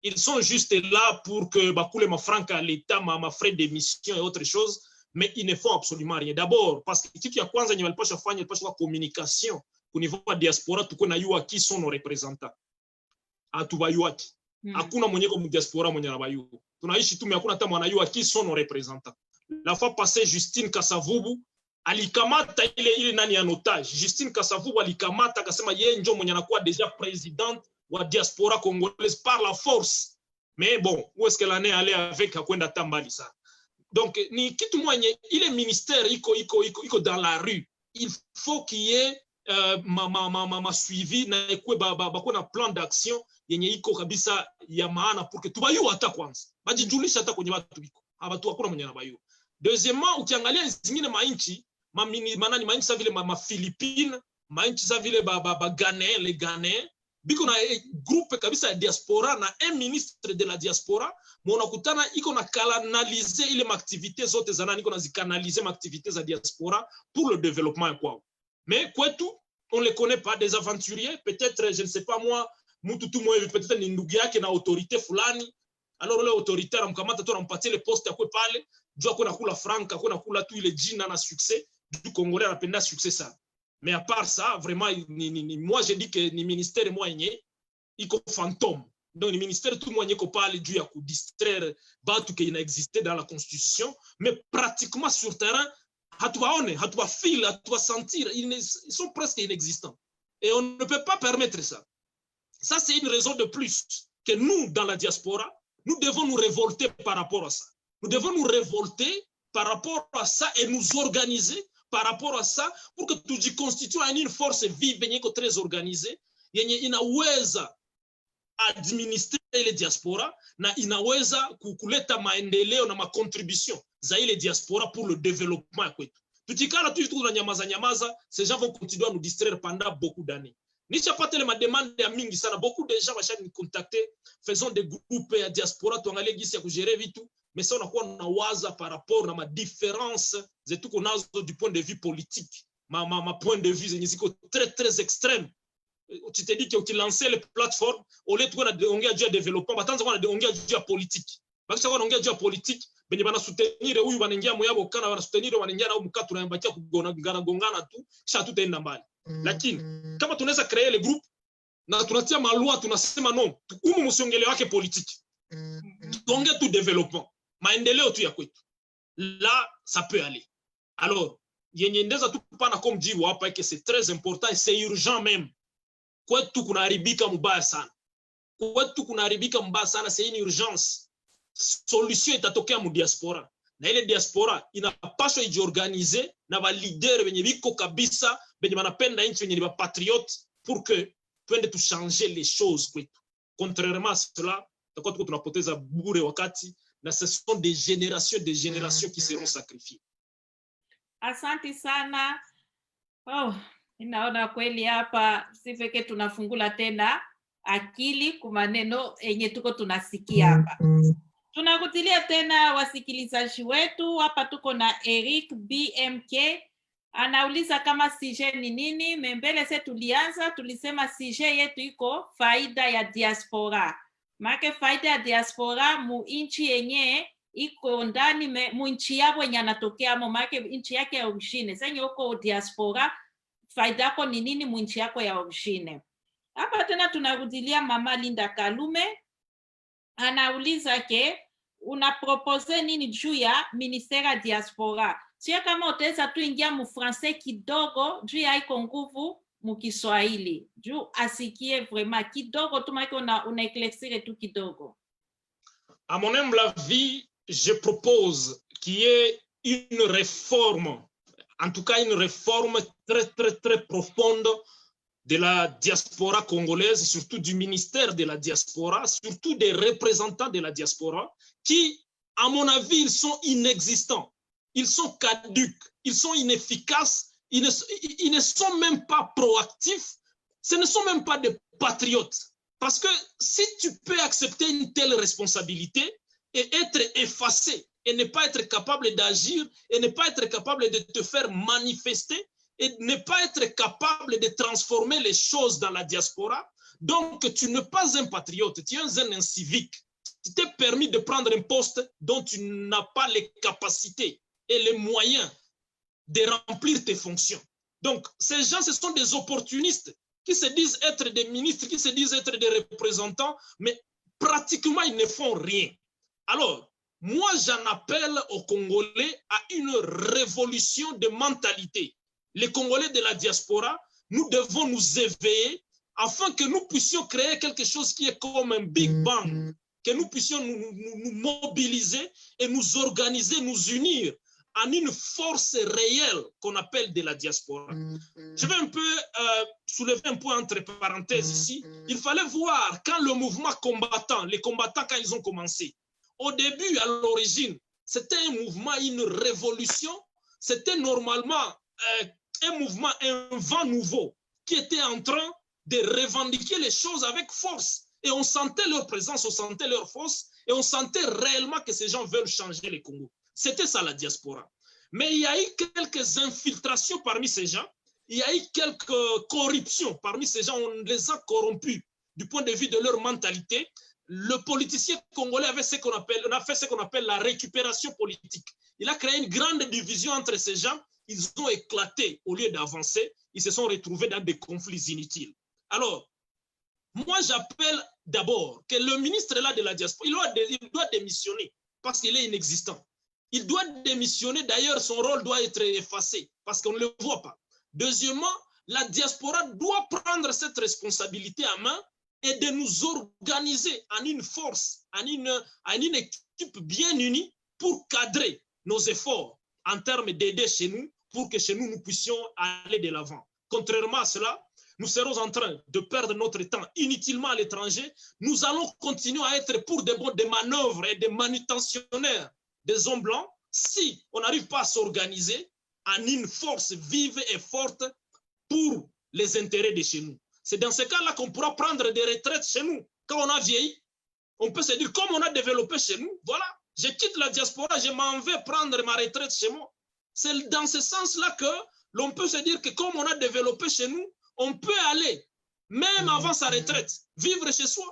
Ils sont juste là pour que bakule ma franca à l'État, ma frais d'émission et autre chose. Mais ils ne font absolument rien. D'abord, parce que kitu ya kwanza nye walipasha fanya, walipasha communication au niveau de diaspora, tuko na yua qui sont nos représentants. Atubayuaki. Hakuna mwenye ko mu diaspora mwenye nabayu. Tunaishi tu mais hakuna hata mwana yua qui sont nos représentants. La fois passée, Justine Kasavubu alikamata ile nani en otage. Justine Kasavubu alikamata akasema yeye ndio mwenye anakuwa déjà présidente wa diaspora congolaise par la force. Mais bon, où est-ce qu'elle en est allée avec hakwenda tambali sana. Donc, ni kitu mwenye, ile ministère iko dans la rue. Il faut qu'il y ait ma suivi na ekwe na plan d'action yenye iko kabisa ya maana pour que tubayu hata kwanza. Bajijulisha hata kwenye watu biko. Abatu hakuna mwenye nabayu. Deuxièmement, ukiangalia zingine mainchi, manani mainchi sa vile ma Philippines, mainchi sa vile ba Ghanais, les Ghanais, biko na groupe kabisa ya diaspora na un ministre de la diaspora monakutana iko na kanalize ile activité zote za nani iko na zikanalize activité za diaspora pour le développement kwao. Mais kwetu on les connaît pas, des aventuriers, peut-être je ne sais pas moi, mtu mwe peut-être ni ndugu yake na autorité fulani. Alors le autorité anamkamata tu anampatia le poste ya kwe pale, jua kuna kula franka, kuna kula tu ile jina na succès du Congolais anapenda succès ça. Mais à part ça, vraiment moi je dis que ni ministère moi yenye iko fantôme. Donc, le ministère tout le monde est parlé du à distraire batu qui existait dans la constitution, mais pratiquement sur terrain, hatuwa feel, hatuwa sentir, ils sont presque inexistants. Et on ne peut pas permettre ça. Ça, c'est une raison de plus que nous, dans la diaspora, nous devons nous révolter par rapport à ça. Nous devons nous révolter par rapport à ça et nous organiser par rapport à ça pour que tu constitue une force vive, très organisée, inaweza administrer ile diaspora na inaweza kuleta maendeleo na macontribution za ile diaspora pour le développement kwetu. Tutikala tu na nyamaza, ces gens vont continuer à nous distraire pendant beaucoup d'années. Nishapata ile mademande ya mingi sana, beaucoup de gens vachani contacter, faisons des groupes ya diaspora tuangalie gisi ya kugere vitu, mais ça unakuwa na waza par rapport na ma différence zetu konazo du point de vue politique, ma point de vue zenye ziko très extrême. Tu te dis que tu lances les plateformes, au lieu de ongea juu ya développement, batanza kwa ongea juu ya politique. Bakisha kwa ongea juu ya politique, benye bana soutenir huyu wanaingia moyabo kana bana soutenir wanaingia na mkatu na mbakia kugongana tu, kisha tutaenda mbali. Lakini kama tunaweza créer les groupes na tunatia malwa tunasema non, humu msiongele wake politique. Tuongea tu développement, maendeleo tu ya kwetu. Là, ça peut aller. Alors, yenye ndeza tu pana comme jibu hapa que c'est très important et c'est urgent même. Kwetu kunaharibika mbaya sana. Kwetu kunaharibika mbaya sana, c'est une urgence. Solution itatokea mu diaspora. Na ile diaspora inapaswa ijiorganize na ba leader wenye biko kabisa, benye banapenda nchi wenye ni ba patriote pour que twende tu changer les choses kwetu. Contrairement à cela, tutakuwa tunapoteza bure wakati na ce sont des générations qui seront sacrifiées. Asante sana. Oh, ninaona kweli hapa si pekee tunafungula tena akili kwa maneno yenye tuko tunasikia hapa. Tunakutilia tena wasikilizaji wetu hapa, tuko na Eric BMK anauliza kama sije ni nini. Mbele se tulianza tulisema sije yetu iko faida ya diaspora. Make faida ya diaspora mu inchi yenye iko ndani mu inchi yabo yenye anatokea mo, make inchi yake ya origine. Senye uko diaspora, faida yako ni nini mu inchi yako ya origine? Hapa tena tunarudilia mama Linda Kalume anauliza ke una propose nini juu ya ministère ya diaspora. Sio kama utaweza tu ingia mu français kidogo juu ya iko nguvu mu Kiswahili. Juu asikie vraiment kidogo tu, maana una éclaircir tu kidogo. À mon humble avis, je propose qu'il y ait une réforme, en tout cas une réforme très profonde de la diaspora congolaise, surtout du ministère de la diaspora, surtout des représentants de la diaspora, qui, à mon avis, ils sont inexistants, ils sont caducs, ils sont inefficaces, ils ne sont même pas proactifs, ce ne sont même pas des patriotes. Parce que si tu peux accepter une telle responsabilité et être effacé, et ne pas être capable d'agir, et ne pas être capable de te faire manifester, et ne pas être capable de transformer les choses dans la diaspora, donc tu n'es pas un patriote, tu es un incivique. Tu t'es permis de prendre un poste dont tu n'as pas les capacités et les moyens de remplir tes fonctions. Donc, ces gens, ce sont des opportunistes qui se disent être des ministres, qui se disent être des représentants, mais pratiquement, ils ne font rien. Alors, moi, j'en appelle aux Congolais à une révolution de mentalité. Les Congolais de la diaspora, nous devons nous éveiller afin que nous puissions créer quelque chose qui est comme un Big Bang, que nous puissions nous mobiliser et nous organiser, nous unir en une force réelle qu'on appelle de la diaspora. Je vais un peu soulever un point entre parenthèses ici. Il fallait voir quand le mouvement combattant, les combattants quand ils ont commencé, au début, à l'origine, c'était un mouvement, une révolution, c'était normalement un mouvement, un vent nouveau qui était en train de revendiquer les choses avec force. Et on sentait leur présence, on sentait leur force, et on sentait réellement que ces gens veulent changer le Congo. C'était ça la diaspora. Mais il y a eu quelques infiltrations parmi ces gens, il y a eu quelques corruptions parmi ces gens, on les a corrompus du point de vue de leur mentalité. Le politicien congolais avait ce qu'on appelle, on a fait ce qu'on appelle la récupération politique. Il a créé une grande division entre ces gens, ils ont éclaté au lieu d'avancer, ils se sont retrouvés dans des conflits inutiles. Alors, moi j'appelle d'abord que le ministre là de la diaspora, il doit démissionner parce qu'il est inexistant. Il doit démissionner, d'ailleurs son rôle doit être effacé parce qu'on ne le voit pas. Deuxièmement, la diaspora doit prendre cette responsabilité en main et de nous organiser en une force, en une équipe bien unie pour cadrer nos efforts en termes d'aider chez nous, pour que chez nous, nous puissions aller de l'avant. Contrairement à cela, nous serons en train de perdre notre temps inutilement à l'étranger. Nous allons continuer à être pour des manœuvres et des manutentionnaires des hommes blancs si on n'arrive pas à s'organiser en une force vive et forte pour les intérêts de chez nous. C'est dans ce cas-là qu'on pourra prendre des retraites chez nous. Quand on a vieilli, on peut se dire, comme on a développé chez nous, voilà, je quitte la diaspora, je m'en vais prendre ma retraite chez moi. C'est dans ce sens-là que l'on peut se dire que comme on a développé chez nous, on peut aller, même avant sa retraite, vivre chez soi.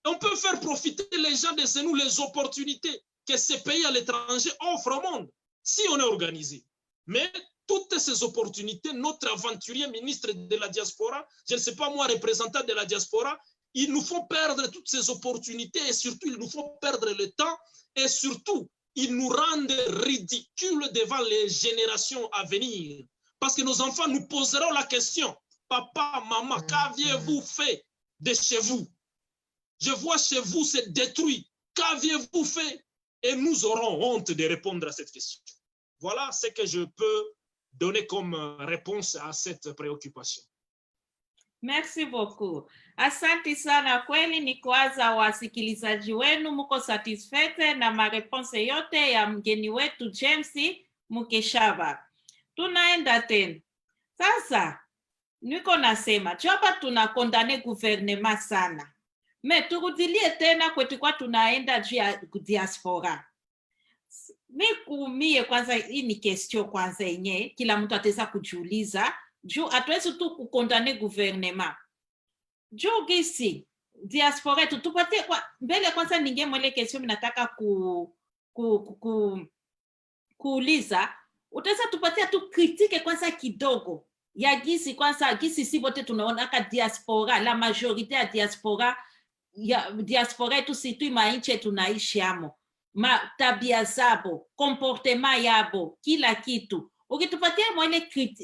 On peut faire profiter les gens de chez nous les opportunités que ces pays à l'étranger offrent au monde, si on est organisé. Mais toutes ces opportunités, notre aventurier ministre de la diaspora, je ne sais pas moi, représentant de la diaspora, ils nous font perdre toutes ces opportunités et surtout, ils nous font perdre le temps et surtout, ils nous rendent ridicules devant les générations à venir. Parce que nos enfants nous poseront la question, papa, maman, qu'aviez-vous fait de chez vous? Je vois chez vous, c'est détruit. Qu'aviez-vous fait? Et nous aurons honte de répondre à cette question. Voilà ce que je peux donner comme réponse à cette préoccupation. Merci beaucoup. Asante sana, kweli ni kuwaza wasikilizaji wenu muko satisfete na mareponse yote ya mgeni wetu James Mukeshaba. Tunaenda tena. Sasa, niko nasema, chapa tunakondane guvernema sana. Me turudilie tena kwetu kwa tunaenda juu ya diaspora. Mie kwanza, hii ni question kwanza yenye kila mtu ataweza kujiuliza juu hatuwezi tu kukondane guvernema. Juu gisi diaspora tupatie kwa mbele kwanza ningemwele question minataka kuuliza. Utaweza tupatia tu kritike kwanza kidogo ya gisi kwanza gisi si bote tunaona ka diaspora, la majorite ya diaspora tu situ mainche tunaishi amo. Tabia zabo, comportement yabo, kila kitu.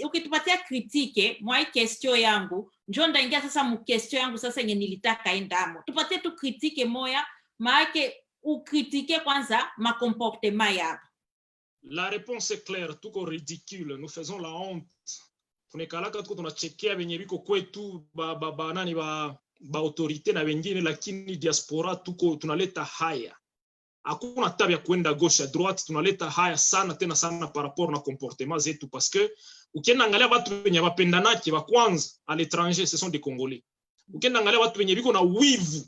Ukitupatia kritike, mwa question yangu, njo ndaingia sasa mu question yangu sasa yenye nilitaka endamo. Tupatie tu kritike moya, maake ukritike kwanza ma comportement yabo. La réponse est claire, tout comme ridicule. Nous faisons la honte. Tunekalaka tuko tunachekea venye biko kwetu nani ba autorité na wengine, lakini diaspora tuko tunaleta haya. Hakuna tabia kwenda gauche à droite, tunaleta haya sana tena sana par rapport na comportement zetu, parce que ukienda angalia watu wenye wapendanaki wa kwanza à l'étranger ce sont des Congolais. Ukienda angalia watu wenye biko na wivu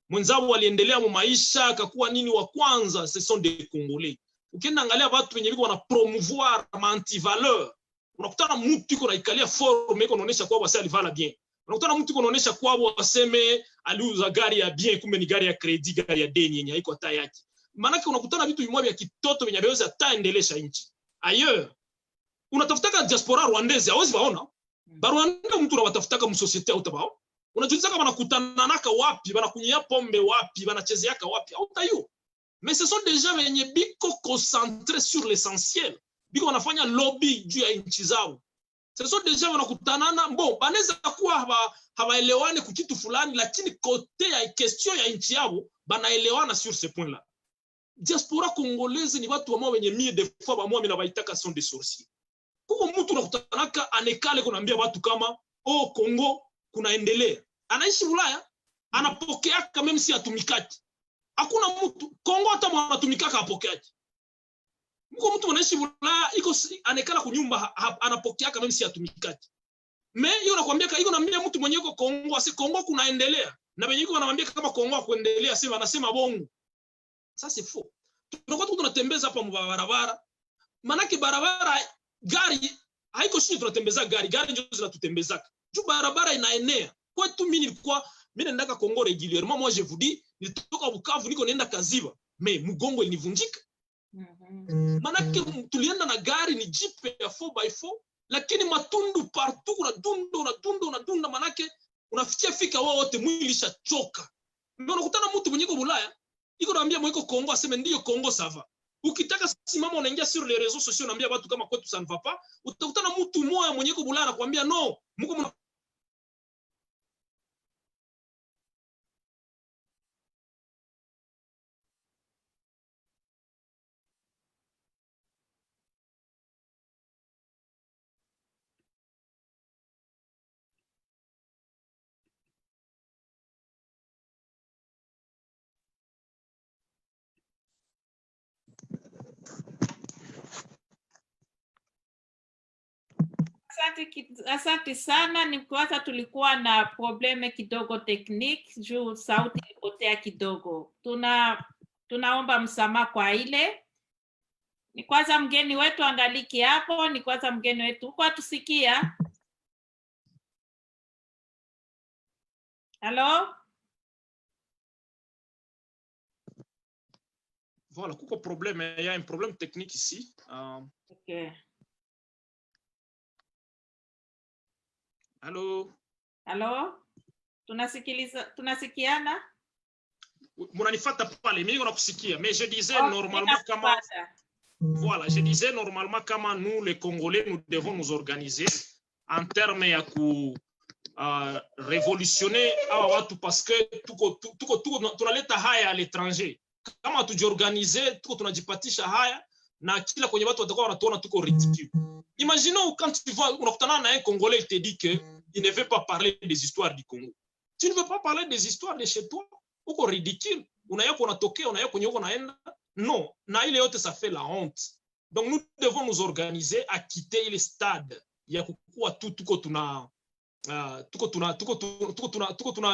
mwenzao waliendelea mu maisha akakuwa nini wa kwanza ce sont des Congolais. Ukienda angalia watu wenye biko wana promouvoir ma anti-valeur, unakutana mtu iko na ikalia forme iko naonesha kwa wasi alivala bien. Unakutana mtu iko naonesha kwa waseme aliuza gari ya bien, kumbe ni gari ya credit, gari ya deni yenye haiko hata yake. Manake unakutana vitu vimoja vya kitoto venye vyaweza taendelesha nchi. Ailleurs, unatafutaka diaspora rwandaise, hawezi baona. Barwanda mtu unawatafutaka msosiete au tabao. Unajiuliza kama wanakutana naka wapi, wanakunyia pombe wapi, wanachezeaka wapi, au tayo. Mais ce sont des gens venye biko concentrés sur l'essentiel. Biko wanafanya lobby juu ya nchi zao. Ce sont des gens wanakutanana, bon, banaweza kuwa hawaelewani kukitu fulani, lakini kote ya question ya nchi yao banaelewana sur ce point là. Diaspora congolaise ni watu ambao wenye mie de fois ba mimi na baitaka sont des sorciers. Kuko mtu nakutanaka anekale kunaambia watu kama oh Kongo kunaendelea. Anaishi Ulaya, anapokea kama mimi si atumikaki. Hakuna mtu Kongo hata mwanatumikaka apokeaje. Mko mtu anaishi Ulaya iko anekala kunyumba anapokea kama mimi si atumikaki. me hiyo nakwambia iko naambia mtu mwenye yuko Kongo asi Kongo kunaendelea na wenye yuko wanamwambia kama Kongo kuendelea sema anasema bongo. Sasa c'est faux. Tunakuwa tunatembeza hapa mbarabara, manake barabara gari haiko shini tunatembeza gari ndio zinatutembeza. Juu barabara inaenea. Kwa tu mimi nilikuwa mimi naenda Kongo régulièrement, moi je vous dis, nilitoka Bukavu niko naenda Kaziba, mais mgongo ilinivunjika. Manake tulienda na gari ni jeep ya 4x4, lakini matundu partout kuna dunda manake unafikia fika wao wote mwili shachoka. Ndio unakutana mtu mwenye yuko Bulaya, iko naambia mwiko Kongo aseme ndio Kongo sava. Ukitaka simama unaingia sur les réseaux sociaux unaambia watu kama kwetu ça ne va pas, utakutana mtu mmoja mwenye yuko Bulaya anakuambia no, mko Asante sana. Ni kwanza tulikuwa na probleme kidogo technique juu sauti ilipotea kidogo. Tunaomba msamaha kwa ile. Ni kwanza mgeni wetu angaliki hapo, ni kwanza mgeni wetu uko atusikia. Hello? Voilà, kuko problème, il y a un problème technique ici. Okay. Hello? Tunasikiana? Munanifata pale, mimi niko nakusikia, mais je disais normalement kama voilà, je disais normalement kama nous les Congolais nous devons nous organiser en termes ya ku révolutionner hawa watu parce que tuko tunaleta haya à l'étranger. Kama tujiorganize tuko tunajipatisha haya na kila kwenye watu watakuwa wanatuona tuko ridicule. Imaginons quand tu vois unakutana na un Congolais il te dit que il ne veut pas parler des histoires du Congo. Tu ne veux pas parler des histoires de chez toi? Uko ridicule. Unayako unatokea, unayako kwenye uko naenda. Non, na ile yote ça fait la honte. Donc nous devons nous organiser à quitter le stade. Ya kukua tuko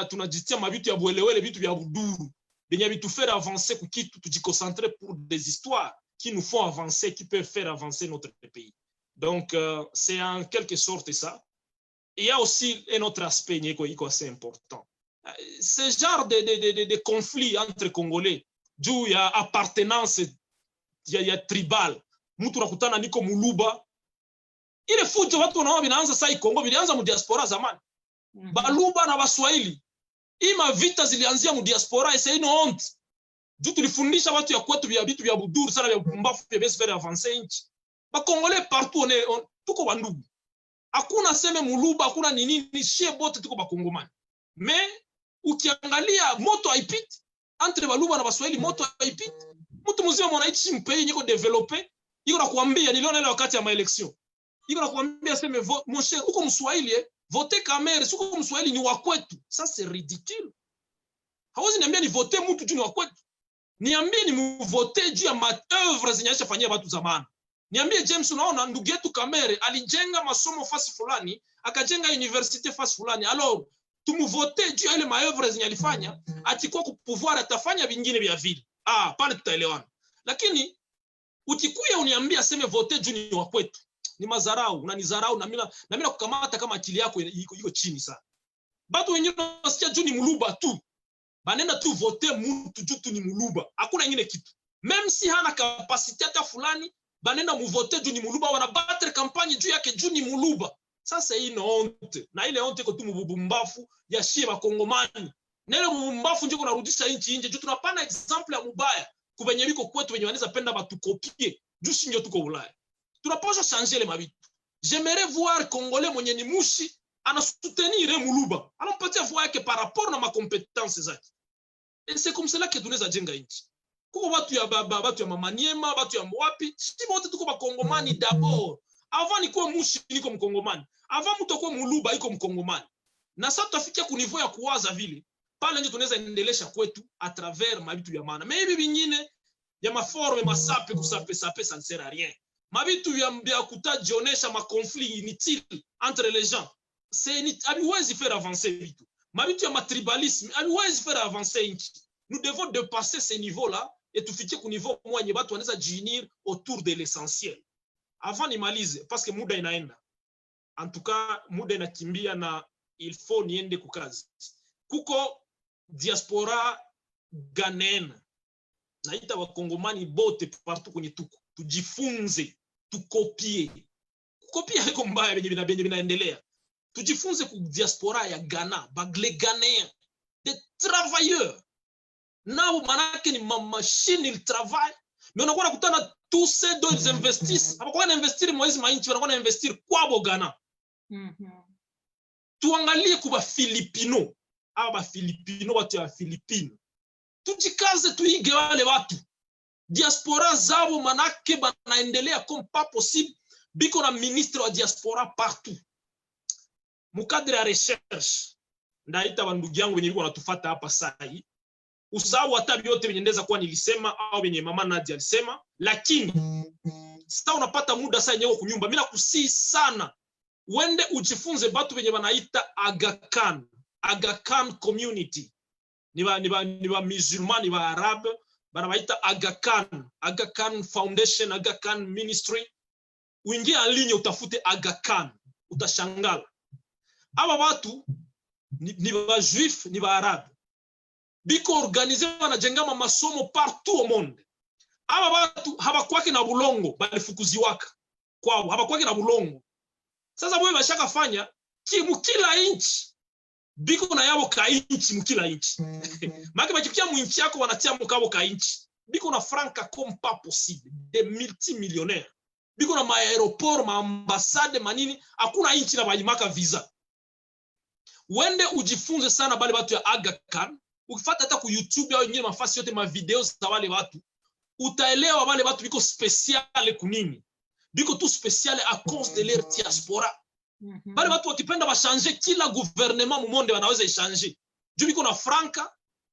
tunajitia mabitu ya buelewele vitu vya buduru. Benye bitu faire avancer kukitu tujikoncentrer pour des histoires qui nous font avancer, qui peuvent faire avancer notre pays. Donc c'est en quelque sorte ça. Il y a aussi un autre aspect qui est assez important. Ce genre de conflit entre Congolais, d'où il y a appartenance, il y a tribal. Mtu nakutana niko Muluba. Ile fujo watu wanaona binaanza sai Kongo bilianza mu diaspora zamani. Baluba na Baswahili. Ima vita zilianzia mu diaspora, c'est une honte. D'où tulifundisha watu ya kwetu vya vitu vya buduru sana vya pumbafu vya best faire avancer nchi. Ba Congolais partout tuko bandugu. Hakuna seme Muluba, hakuna nini, shie bote tuko bakongomani. Mais ukiangalia moto haipiti entre Baluba na Baswahili, moto haipiti. Mtu mzima mwanaichi mpei niko developer, iko nakwambia niliona ile wakati ya maelection. Iko nakwambia seme mon cher, uko Mswahili voter Kamere, uko Mswahili ni wa kwetu. Ça c'est ridicule. Hawezi niambia ni voter mtu tu ni wa kwetu. Niambie ni mvote juu ya maœuvre zenye fanyia watu zamani. Niambie James, unaona ndugu yetu Kamere alijenga masomo fasi fulani, akajenga university fasi fulani. Alors tumuvote juu ya ile maœuvre zenye alifanya, atikuwa ku pouvoir atafanya vingine vya vile. Pale tutaelewana. Lakini ukikuya uniambia sema vote juu ni wa kwetu. Ni mazarau, unanizarau na mimi kukamata kama akili yako iko chini sana. Bado wengine wasikia juu ni Muluba tu. Banenda tu vote mtu juu tu ni Muluba. Hakuna nyingine kitu. Même si hana capacité hata fulani, banenda muvote juu ni Muluba, wanabattre campagne juu yake juu ni Muluba. Sasa hii ni honte. Na ile honte iko tu mbumbafu ya shie bakongomani. Na ile mbumbafu ndio kunarudisha nchi nje. Juu tunapana example ya mubaya kubenye biko kwetu wenye wanaweza penda batukopie. Juu si ndio tuko Ulaya. Tunapaswa changer le mabitu. J'aimerais voir Congolais mwenye ni mushi ana soutenir Muluba. Anampatia voix yake par rapport na ma compétences zake. Et c'est comme cela que tunaweza jenga nchi. Kuko watu ya Mamaniema, watu ya Mwapi, sisi wote tuko bakongomani d'abord. Avant niko mushi niko mkongomani. Avant mtu kwa Muluba iko mkongomani. Na sasa tutafikia ku niveau ya kuwaza vile. Pale ndio tunaweza endelesha kwetu à travers mabitu ya maana. Mais hivi vingine ya maforme masape kusape ça ne sert à rien. Mabitu ya kutajionesha ma conflit inutile entre les gens. haviwezi faire avancer vitu. Mabitu ya matribalisme haviwezi faire avancer nchi. Nous devons dépasser ce niveau-là et tufikie ku niveau mwenye watu wanaweza jiunir autour de l'essentiel. Avant nimalize parce que muda inaenda. En tout cas muda inakimbia na il faut niende kukazi. Kuko diaspora ghanéenne. Naita wakongomani bote partout kwenye tuko. Tujifunze, tukopie. Kukopia haiko mbaya benye binaendelea. Tujifunze ku diaspora ya Ghana, bagle Ghanéens, des travailleurs. Nao manake ni machine il travail. Mais unakuwa nakutana tous ces deux investissent. Hapakuwa na investir mwezi mainchi, wanakuwa na investir kwabo Ghana. Tuangalie kuba Filipino. Aba Filipino watu ya Filipino. Tujikaze tuige wale watu. Diaspora zao manake banaendelea comme pas possible. Biko na ministre wa diaspora partout. Mukadre ya recherche. Ndaita bandugu yangu wenye biko natufata hapa sai. Usahau hata vyote venye ndeza kuwa nilisema au venye mama Nadia alisema, lakini sasa unapata muda sasa yenyewe kunyumba. Mimi nakusii sana wende ujifunze batu venye wanaita Aga Khan community. Ni ba musulman, ni ba arab, banaita Aga Khan Foundation, Aga Khan Ministry. Uingie en ligne utafute Aga Khan, utashangala. Aba watu ni ba juif, ni ba arab. Biko organize wanajengama masomo partout au monde. Aba watu habakwake na bulongo balifukuziwaka kwao, habakwake na bulongo. Sasa boye bashaka fanya mukila inchi biko na yabo ka inchi mukila inchi. Maki bakikia mu inchi yako wanatia mukabo ka inchi. Biko na franca comme pas possible, des multimillionnaires. Biko na aéroport, ma ambassade, manini, hakuna inchi na bayimaka visa. Wende ujifunze sana bale watu ya Aga Khan. Ukifata hata ku YouTube au nyingine mafasi yote ma video za wale watu, utaelewa wale watu biko special kunini. Biko tu special à cause de leur diaspora. Wale watu wakipenda ba changer kila gouvernement mu monde wanaweza changer. Juu biko na franca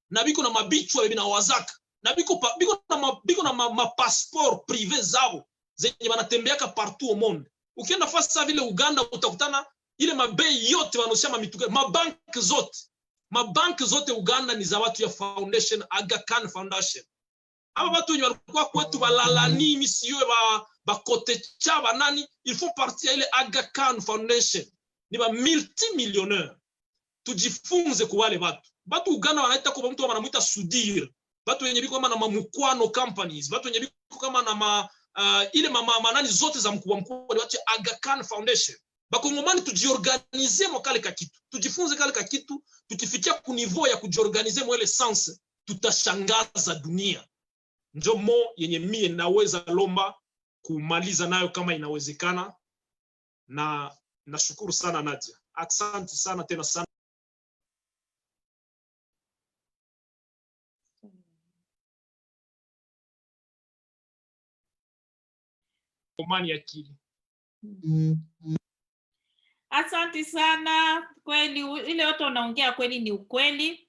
na biko na mabichwa bina wazaka. Na biko na ma passeport privé zao zenye wanatembeaka partout au monde. Ukienda fasi vile Uganda utakutana ile mabei yote wanaosema mituka, mabanki zote Uganda ni za watu ya foundation, Aga Khan Foundation. Aba watu wenye walikuwa kwetu balalani misiwe ba kote chaba nani, il faut partir ile Aga Khan Foundation. Ni ba multimillionnaire. Tujifunze kwa wale watu. Batu Uganda wanaita kwa mtu wanamuita Sudir. Batu wenye biko kama na Mamukwano companies, batu wenye biko kama na ile manani zote za mkubwa ni watu Aga Khan Foundation. Bakongomani tujiorganize mo kale ka kitu. Tujifunze kale ka kitu, tukifikia ku niveau ya kujiorganize mo ile sense, tutashangaza dunia. Njo mo yenye mie naweza lomba kumaliza nayo kama inawezekana. Na nashukuru sana Nadia. Asante sana tena sana. Komani akili. Asante sana kweli, ile yote unaongea kweli ni ukweli.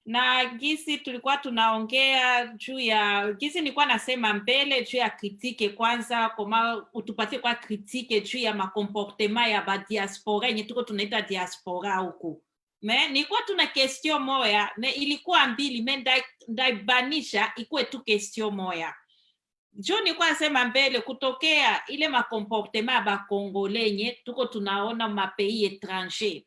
Na gisi tulikuwa tunaongea juu ya gisi nilikuwa nasema mbele juu ya kritike kwanza, kama utupatie kwa kritike juu ya makomportema ya ba diaspora yenye tuko tunaita diaspora huku. Nilikuwa tuna question moya, ilikuwa mbili, ndaibanisha ikuwe tu question moya. Juu nilikuwa nasema mbele kutokea ile makomportema ba Kongolenye tuko tunaona ma pays étranger.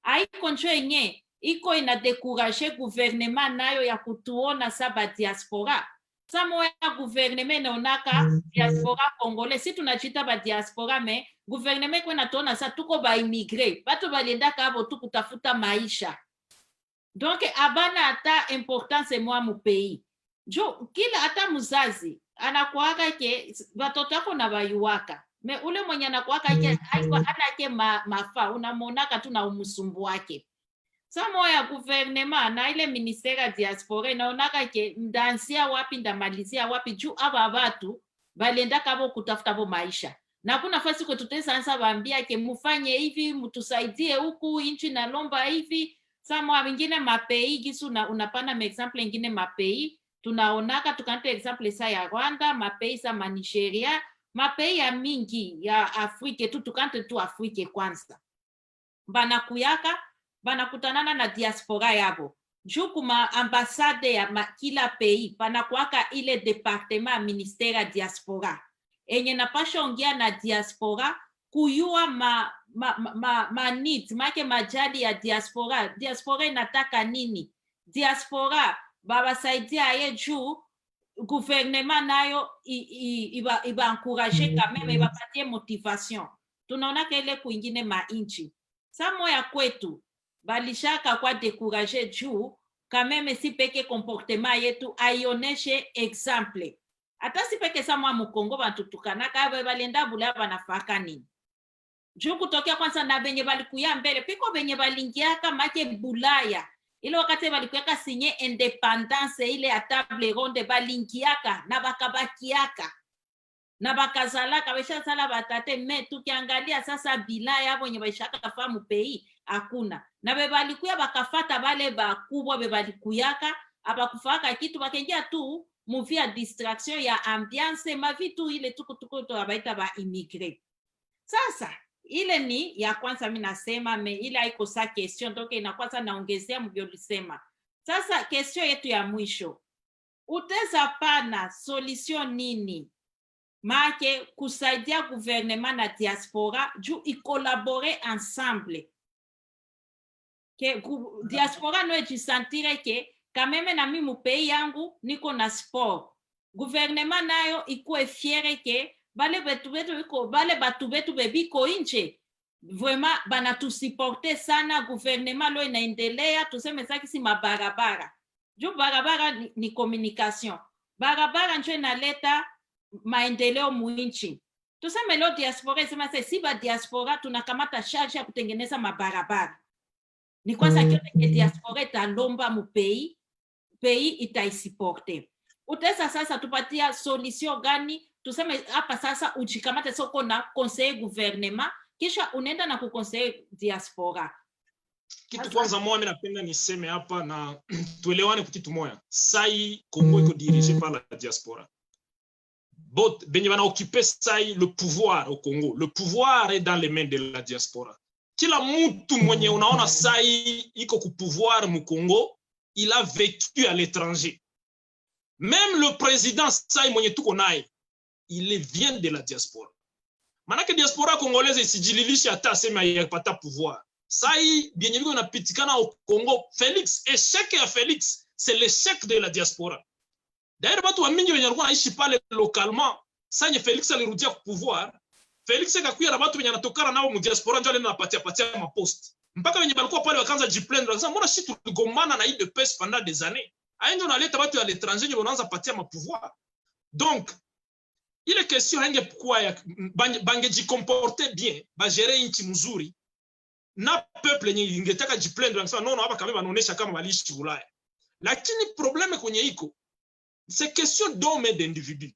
Haiko njo yenye iko ina décourager gouvernement nayo ya kutuona saba diaspora. Samo ya gouvernement naonaka diaspora congolais, si tunachita ba diaspora me gouvernement kwa natuona sa tuko ba immigré. Batu balienda kabo tu kutafuta maisha. Donc abana ata importance mwa mu pays. Jo kila ata mzazi anakuaka ke watoto wako na bayuwaka. Me ule mwenye anakuaka ke haiko anake mafa unamonaka tu na umusumbu wake. Samo ya gouvernement na ile ministère ya diaspora naonaka ke ndansia wapi ndamalizia wapi juu aba watu balenda kabo kutafuta bo maisha. Na kuna nafasi kwa tutesa baambia ke mufanye hivi, mtusaidie huku inchi na lomba hivi. Samo wengine mapei gisu unapana example nyingine mapei tunaonaka tukante example sa ya Rwanda, mapei sa Nigeria, mapei ya mingi ya Afrika tu tukante tu Afrika kwanza. banakuyaka banakutanana na diaspora yabo juu kuma ambasade ya kila pays panakuaka ile departement ya ministère ya diaspora enye napasha ongea na diaspora kuyua ma needs make majali ya diaspora inataka nini, diaspora babasaidia ye juu gouvernement nayo iba encourager quand même, ibapatie motivation. Tunaona kele kuingine mainchi samo ya kwetu balishaka kwa décourager juu quand même si peke comportement yetu aioneshe exemple. Hata si peke samo mu Kongo bantutukanaka balenda bula banafaka nini juu kutokea kwanza na benye balikuya mbele piko benye balingiaka make Bulaya ile wakati balikuweka sinye independence ile ya table ronde balingiaka na bakabakiaka na bakazalaka besha sala batate me tukiangalia sasa bila yabo wenye baishaka kafamu pei hakuna na bebalikuya bakafata bale bakubwa bebalikuyaka abakufaka kitu bakengia tu muvia distraction ya ambiance mavitu ile tukutuku to abaita ba immigré. Sasa ile ni ya kwanza mimi nasema me ile haiko sa question donc inakwanza naongezea mvyolisema. Sasa question yetu ya mwisho, uteza pana solution nini make kusaidia gouvernement na diaspora juu ikolabore ensemble ke diaspora no ejisantire ke kameme na mimi pays yangu niko na sport, gouvernement nayo ikuwe fiere ke bale batu betu bebiko inche vraiment banatusiporte sana, gouvernement lo inaendelea tuseme saki si mabarabara juu barabara ni communication, barabara njo inaleta maendeleo muinchi. Tuseme lo diaspora sema si ba diaspora tunakamata charge ya kutengeneza mabarabara ni kwanza kile diaspora italomba mu pays itaisiporte. Utesa sasa tupatia solution gani? Tuseme hapa sasa ujikamate soko na conseiller gouvernement kisha unaenda na kuconseiller diaspora. Kitu kwanza mimi napenda niseme hapa na tuelewane kitu moja. Sai Kongo iko dirigé par la diaspora. Bot benye bana occuper sai le pouvoir au Congo. Le pouvoir est dans les mains de la diaspora. Kila mtu mwenye unaona sai iko ku pouvoir mu Congo, il a vécu à l'étranger. Même le président sai mwenye tuko naye, il vient de la diaspora. Manake diaspora congolaise isijililisha hata sema yapata pouvoir. Sai bienye biko napitikana au Congo, Félix, échec ya Félix, c'est l'échec de la diaspora. D'ailleurs watu wa mingi wenye walikuwa naishi pale localement, sanye Félix alirudia ku pouvoir. Félix akakuya na watu wenye anatokana nao mu diaspora ndio alina patia ma poste. Mpaka wenye balikuwa pale wakaanza jiplaindre, wakasema mbona sisi tuligomana na hii de pes pendant des années. Aende unaleta watu ya l'étranger ndio wanaanza patia ma pouvoir. Donc ile question hange pourquoi ya bangeji comporter bien, ba gérer inchi mzuri na peuple yenye ingetaka jiplaindre wakasema non hapa kama wanaonesha kama waliishi Ulaya. Lakini problème kwenye iko c'est question d'homme et d'individu.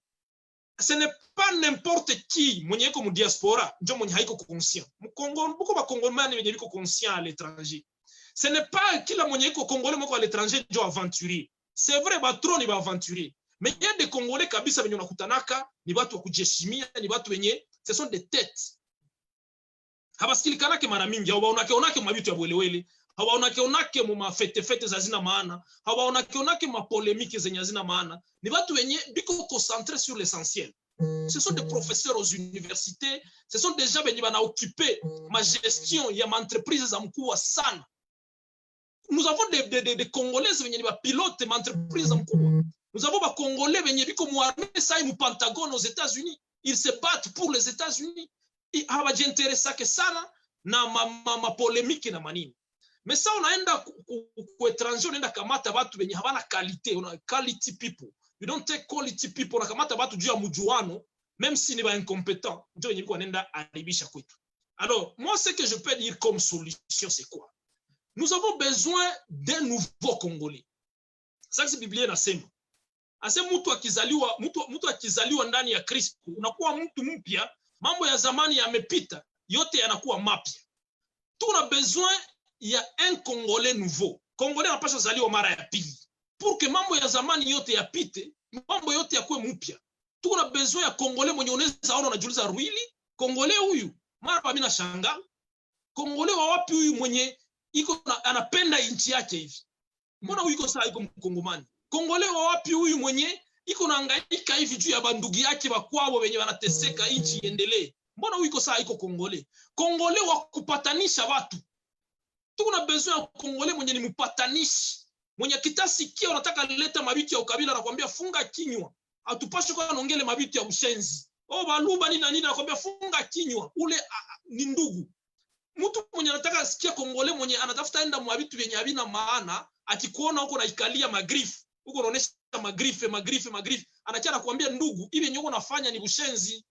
Ce n'est pas n'importe qui mwenye iko mu diaspora ndio mwenye haiko conscient. Mu Congo beaucoup ba congolais wenye biko conscient à l'étranger. Ce n'est pas kila mwenye iko congolais moko à l'étranger ndio aventurier. C'est vrai ba trop ni ba aventurier. Mais il y a des Congolais kabisa wenye unakutanaka ni watu wa kujeshimia, ni watu wenye ce sont des têtes. Habasikilikana ke mara mingi au baonake mabitu ya bwelewele, hawaonake mu mafete za zina maana, hawaonake ma polémique zenye zina maana. Ni watu wenye biko concentré sur l'essentiel. Ce sont des professeurs aux universités, ce sont des gens qui vont occuper ma gestion, il y a ma entreprise za mkubwa sana. Nous avons des Congolais qui sont pilotes ma entreprise za mkubwa. Nous avons des Congolais qui sont armés ça mu Pentagone aux États-Unis. Ils se battent pour les États-Unis. Ils hawajiinteresa ke sana na ma polémique na manini. Mais ça unaenda ku étranger unaenda kamata watu wenye havana qualité, una quality people. You don't take quality people, unakamata watu juu ya mjuano même si ni ba incompétent, ndio wenye biko wanaenda aribisha kwetu. Alors, moi ce que je peux dire comme solution c'est quoi? Nous avons besoin d'un nouveau Congolais. Ça que Biblia inasema. Ase mtu akizaliwa ndani ya Kristo, unakuwa mtu mpya, mambo ya zamani yamepita, yote yanakuwa mapya. Tuna besoin ya un Congolais nouveau. Congolais anapaswa zaliwa mara ya pili. Pour que mambo ya zamani yote yapite, mambo yote yakuwe mpya. Tuna besoin ya Congolais mwenye unaweza ona unajiuliza really? Congolais huyu? Mara mimi nashangaa. Kongole wa wapi huyu mwenye anapenda nchi yake hivi? Mbona huyu iko saa iko mkongomani? Kongole wa wapi huyu mwenye iko naangaika hivi juu ya bandugu yake bakwao wenye wanateseka nchi iendelee? Mbona huyu iko saa iko Kongole? Kongole wa kupatanisha watu. Tuko na besoin ya Kongole mwenye ni mpatanishi. Mwenye kitasikia unataka leta mabitu ya ukabila na kuambia funga kinywa. Atupashe kwa naongele mabitu ya ushenzi. Baluba nini na nini na kuambia funga kinywa. Ule ni ndugu. Mtu mwenye anataka sikia Kongole mwenye anatafuta enda mabitu yenye havina maana, akikuona huko na ikalia magrifu. Huko unaonesha magrife. Anachana kuambia ndugu, ile yenye uko nafanya ni ushenzi.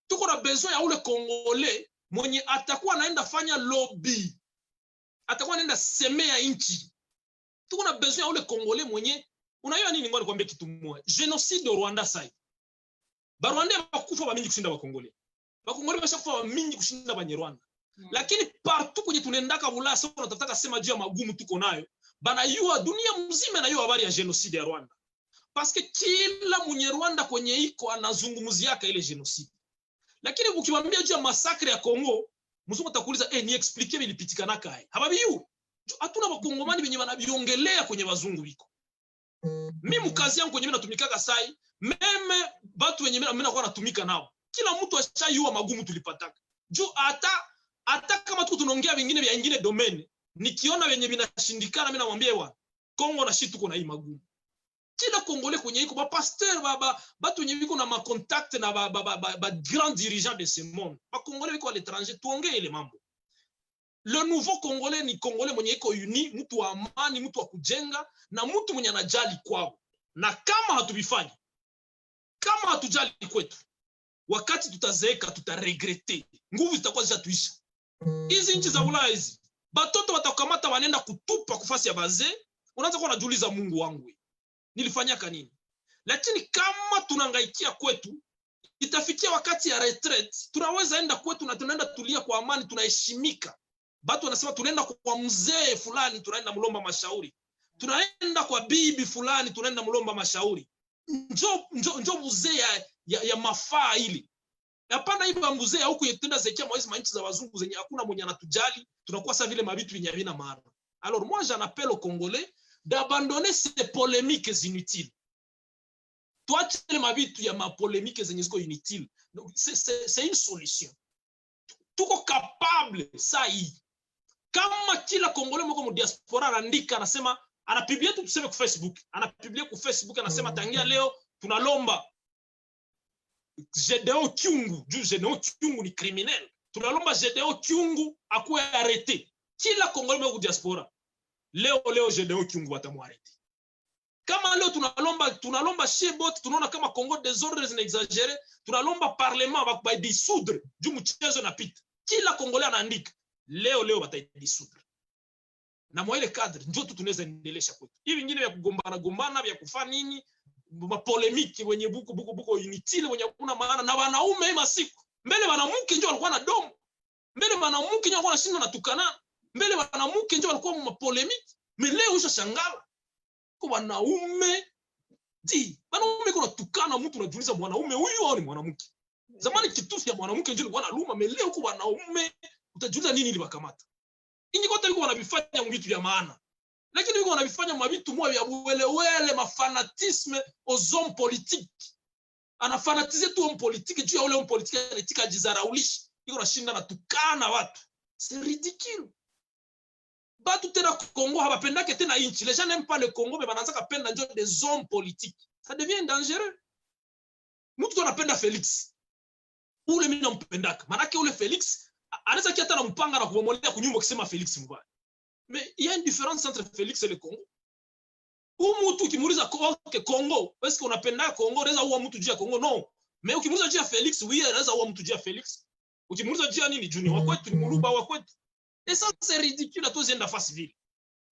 Tuko na besoin ya ule Kongole mwenye atakuwa anaenda fanya lobby. Atakuwa anaenda semea nchi. Tuko na besoin ya ule Kongole mwenye unajua nini, ngoja nikwambie kitu moja. Genocide Rwanda sai. Ba Rwanda bakufa mingi kushinda ba Kongole. Ba Kongole bashakufa mingi kushinda ba Nyarwanda. Lakini partout kwenye tunaendaka Bulaya sasa tunataka sema juu ya magumu tuko nayo. Banayua dunia mzima na hiyo habari ya genocide ya Rwanda. Paske kila mwenye Rwanda kwenye iko anazungumzia ile genocide. Lakini ukimwambia juu ya masakre ya Kongo, mzungu atakuuliza ni explique bilipitikana kai. Hababiyu. Hatuna bakongomani benye banabiongelea kwenye wazungu biko. Mimi mkazi yangu kwenye mimi natumikaga sai, meme batu wenye mimi nakuwa natumika nao. Kila mtu ashayua magumu tulipataka. Juu hata kama tuko tunaongea vingine vya ingine domain, nikiona wenye vinashindikana mimi namwambia wa Kongo na shit tuko na hii magumu. Kila Kongole kwenye iko ba pasteur batu wenye biko na ma contact na ba grand dirigeant de ce monde. Ba Kongole biko à l'étranger tuongee ile mambo. Le nouveau Congolais ni Congolais mwenye iko uni, mtu wa amani, mtu wa kujenga na mtu mwenye anajali kwao. Na kama hatubifanya, kama hatujali kwetu, wakati tutazeeka tutaregrete. Nguvu zitakuwa zishatuisha. Hizi nchi za Ulaya hizi, batoto watakamata wanaenda kutupa kufasi ya bazee, unaanza kuwa unajiuliza Mungu wangu, nilifanyaka nini? Lakini kama tunangaikia kwetu, itafikia wakati ya retreat, tunaweza enda kwetu na tunaenda tulia kwa amani, tunaheshimika. Batu wanasema tunaenda kwa mzee fulani, tunaenda mlomba mashauri. Tunaenda kwa bibi fulani, tunaenda mlomba mashauri. Njo mzee ya mafaa ili. Hapana hivi mzee huko yetenda zekia mwezi manchi za wazungu zenye hakuna mwenye anatujali, tunakuwa sasa vile mabitu yenye havina maana. Alors moi j'en appelle aux Congolais d'abandonner ces polémiques inutiles. Tuache ile mabitu ya mapolémiques zenye ziko inutiles. C'est une solution. Tuko capable saa hii. Kama kila Congolais mko mu diaspora anaandika anasema anapublia tu tuseme kwa Facebook, anapublia kwa Facebook anasema tangia leo tunalomba Gédéon Kyungu, juu Gédéon Kyungu ni criminel. Tunalomba Gédéon Kyungu akuwe arrêté. Kila Congolais mko diaspora. Leo Gédéon Kyungu watamwarete. Kama leo tunalomba shebot, tunaona kama Congo désordres na exagéré, tunalomba parlement ba dissoudre, juu mchezo na pita. Kila Congolais anaandika leo bataidisudre. Na mwa ile cadre ndio tu tunaweza endelesha kwetu. Hivi vingine vya kugombana vya kufanya nini? Mapolemiki wenye buko inutile wenye kuna maana na wanaume masiku. Mbele wanamke ndio walikuwa na domo. Mbele wanamke ndio walikuwa nashinda na tukana. Mbele wanamke ndio walikuwa mapolemiki. Leo ushashangala. Kwa wanaume wanaume kuna tukana mtu unajiuliza mwanaume huyu au ni mwanamke? Zamani kitusi ya mwanamke ndio alikuwa analuma, leo kwa wanaume utajiuliza nini ilibakamata. Ingi kote liko wanavifanya vitu vya maana. Lakini wiko wanavifanya mavitu mwa vya welewele, mafanatisme aux hommes politiques. Anafanatize tu homme politique juu ya ule homme politique anatika jizaraulishi. Iko nashinda na tukana watu. C'est ridicule. Batu tena Congo habapendake tena inchi. Les gens n'aiment pas le Congo mais banaanza kapenda ndio des hommes politiques. Ça devient dangereux. Mtu anapenda Felix. Ule mimi nampendaka. Manake ule Felix anaweza kiata na mpanga na kubomolea kunyumba kusema Felix mbaya. Mais il y a une différence entre Félix et le Congo. Mtu ukimuuliza Congo, est-ce qu'on unapenda Congo, unaweza uwa mtu juu ya Congo? Non. Mais ukimuuliza juu ya Felix, oui, anaweza uwa mtu juu ya Felix. Ukimuuliza juu ya nini? Junior wa kwetu, ni Muluba wa kwetu. Et ça c'est ridicule à tous les face ville.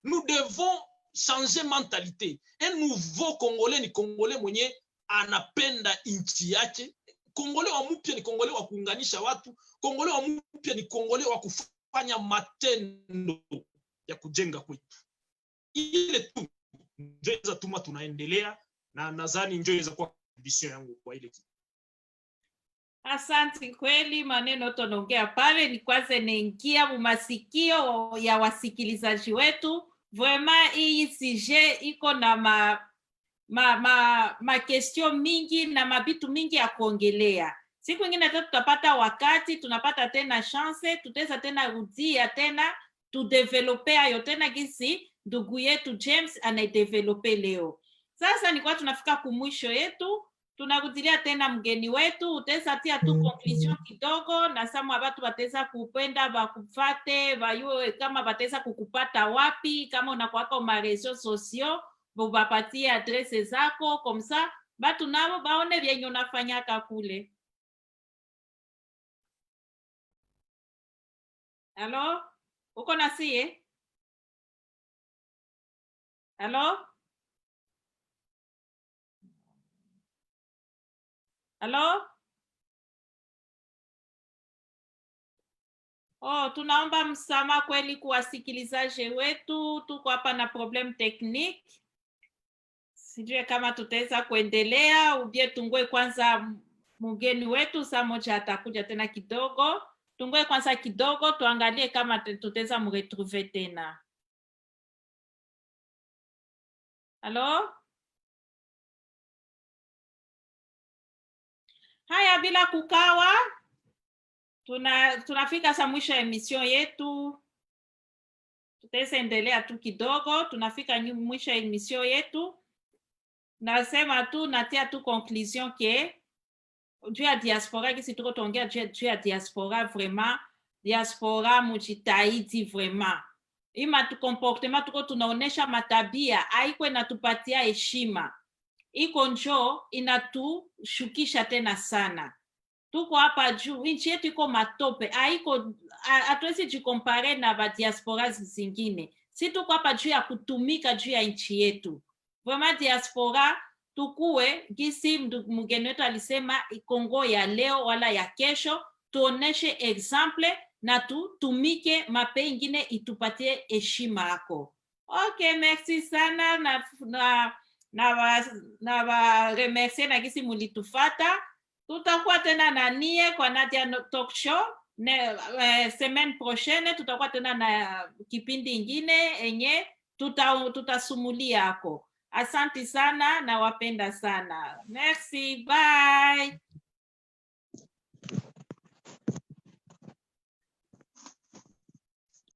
Nous devons changer mentalité. Un nouveau Congolais ni Congolais mwenye anapenda nchi yake. Congolais wa mpya ni Congolais wa kuunganisha watu. Congolais wa mpya ni Congolais wa kufanya matendo ya kujenga kwetu. Ile tu ndio za tuma tunaendelea na nadhani ndio inaweza kuwa condition yangu kwa ile kitu. Asante kweli, maneno tunaongea pale ni kwanza naingia mumasikio ya wasikilizaji wetu. Vraiment hii sujet iko na ma question mingi na mabitu mingi ya kuongelea. Siku ingine tena tutapata wakati, tunapata tena chance, tutaweza tena rudia tena tudevelope ayo tena gisi ndugu yetu James anaidevelope leo. Sasa ni kwa tunafika kumwisho yetu, tunarudilia tena mgeni wetu, utaweza tia tu conclusion kidogo na samu abatu bataweza kupenda bakufate, bayue kama bataweza kukupata wapi, kama unakuwaka ma réseaux sociaux, bapatie adresse zako, komsa batu nabo baone vyenye unafanyaka kule. Halo? Uko nasiye? Halo? Halo? Oh, tunaomba msamaha kweli kuwasikilizaji wetu, tuko hapa na problem technique. Sijue kama tutaweza kuendelea ubie tungoe kwanza mgeni wetu saa moja atakuja tena kidogo. Tungoe kwanza kidogo tuangalie kama tutaweza mretrouver tena. Halo? Haya, bila kukawa tunafika sa mwisho ya emission yetu. Tutaweza endelea tu kidogo, tunafika mwisho ya emission yetu. Nasema tu natia tu conclusion ke juu ya diaspora kisi tuko tuongea juu ya diaspora, vraiment diaspora mujitahidi vraiment. Ima tu comportement tuko tunaonesha matabia haiko inatupatia heshima, iko njo inatushukisha tena sana. Tuko hapa juu, nchi yetu iko matope, haiko hatuwezi jikompare na ba diaspora zingine. Si tuko hapa juu ya kutumika juu ya nchi yetu. Vraiment diaspora tukue gisi mgeni wetu alisema Kongo ya leo wala ya kesho, tuoneshe example na tutumike mape ingine itupatie heshima yako. Okay, merci sana na remercier na gisi mulitufata. Tutakuwa tena na nie kwa Nadia Talk Show semaine prochaine, tutakuwa tena na kipindi ingine enye tutasumulia yako. Asante sana na wapenda sana. Merci, bye.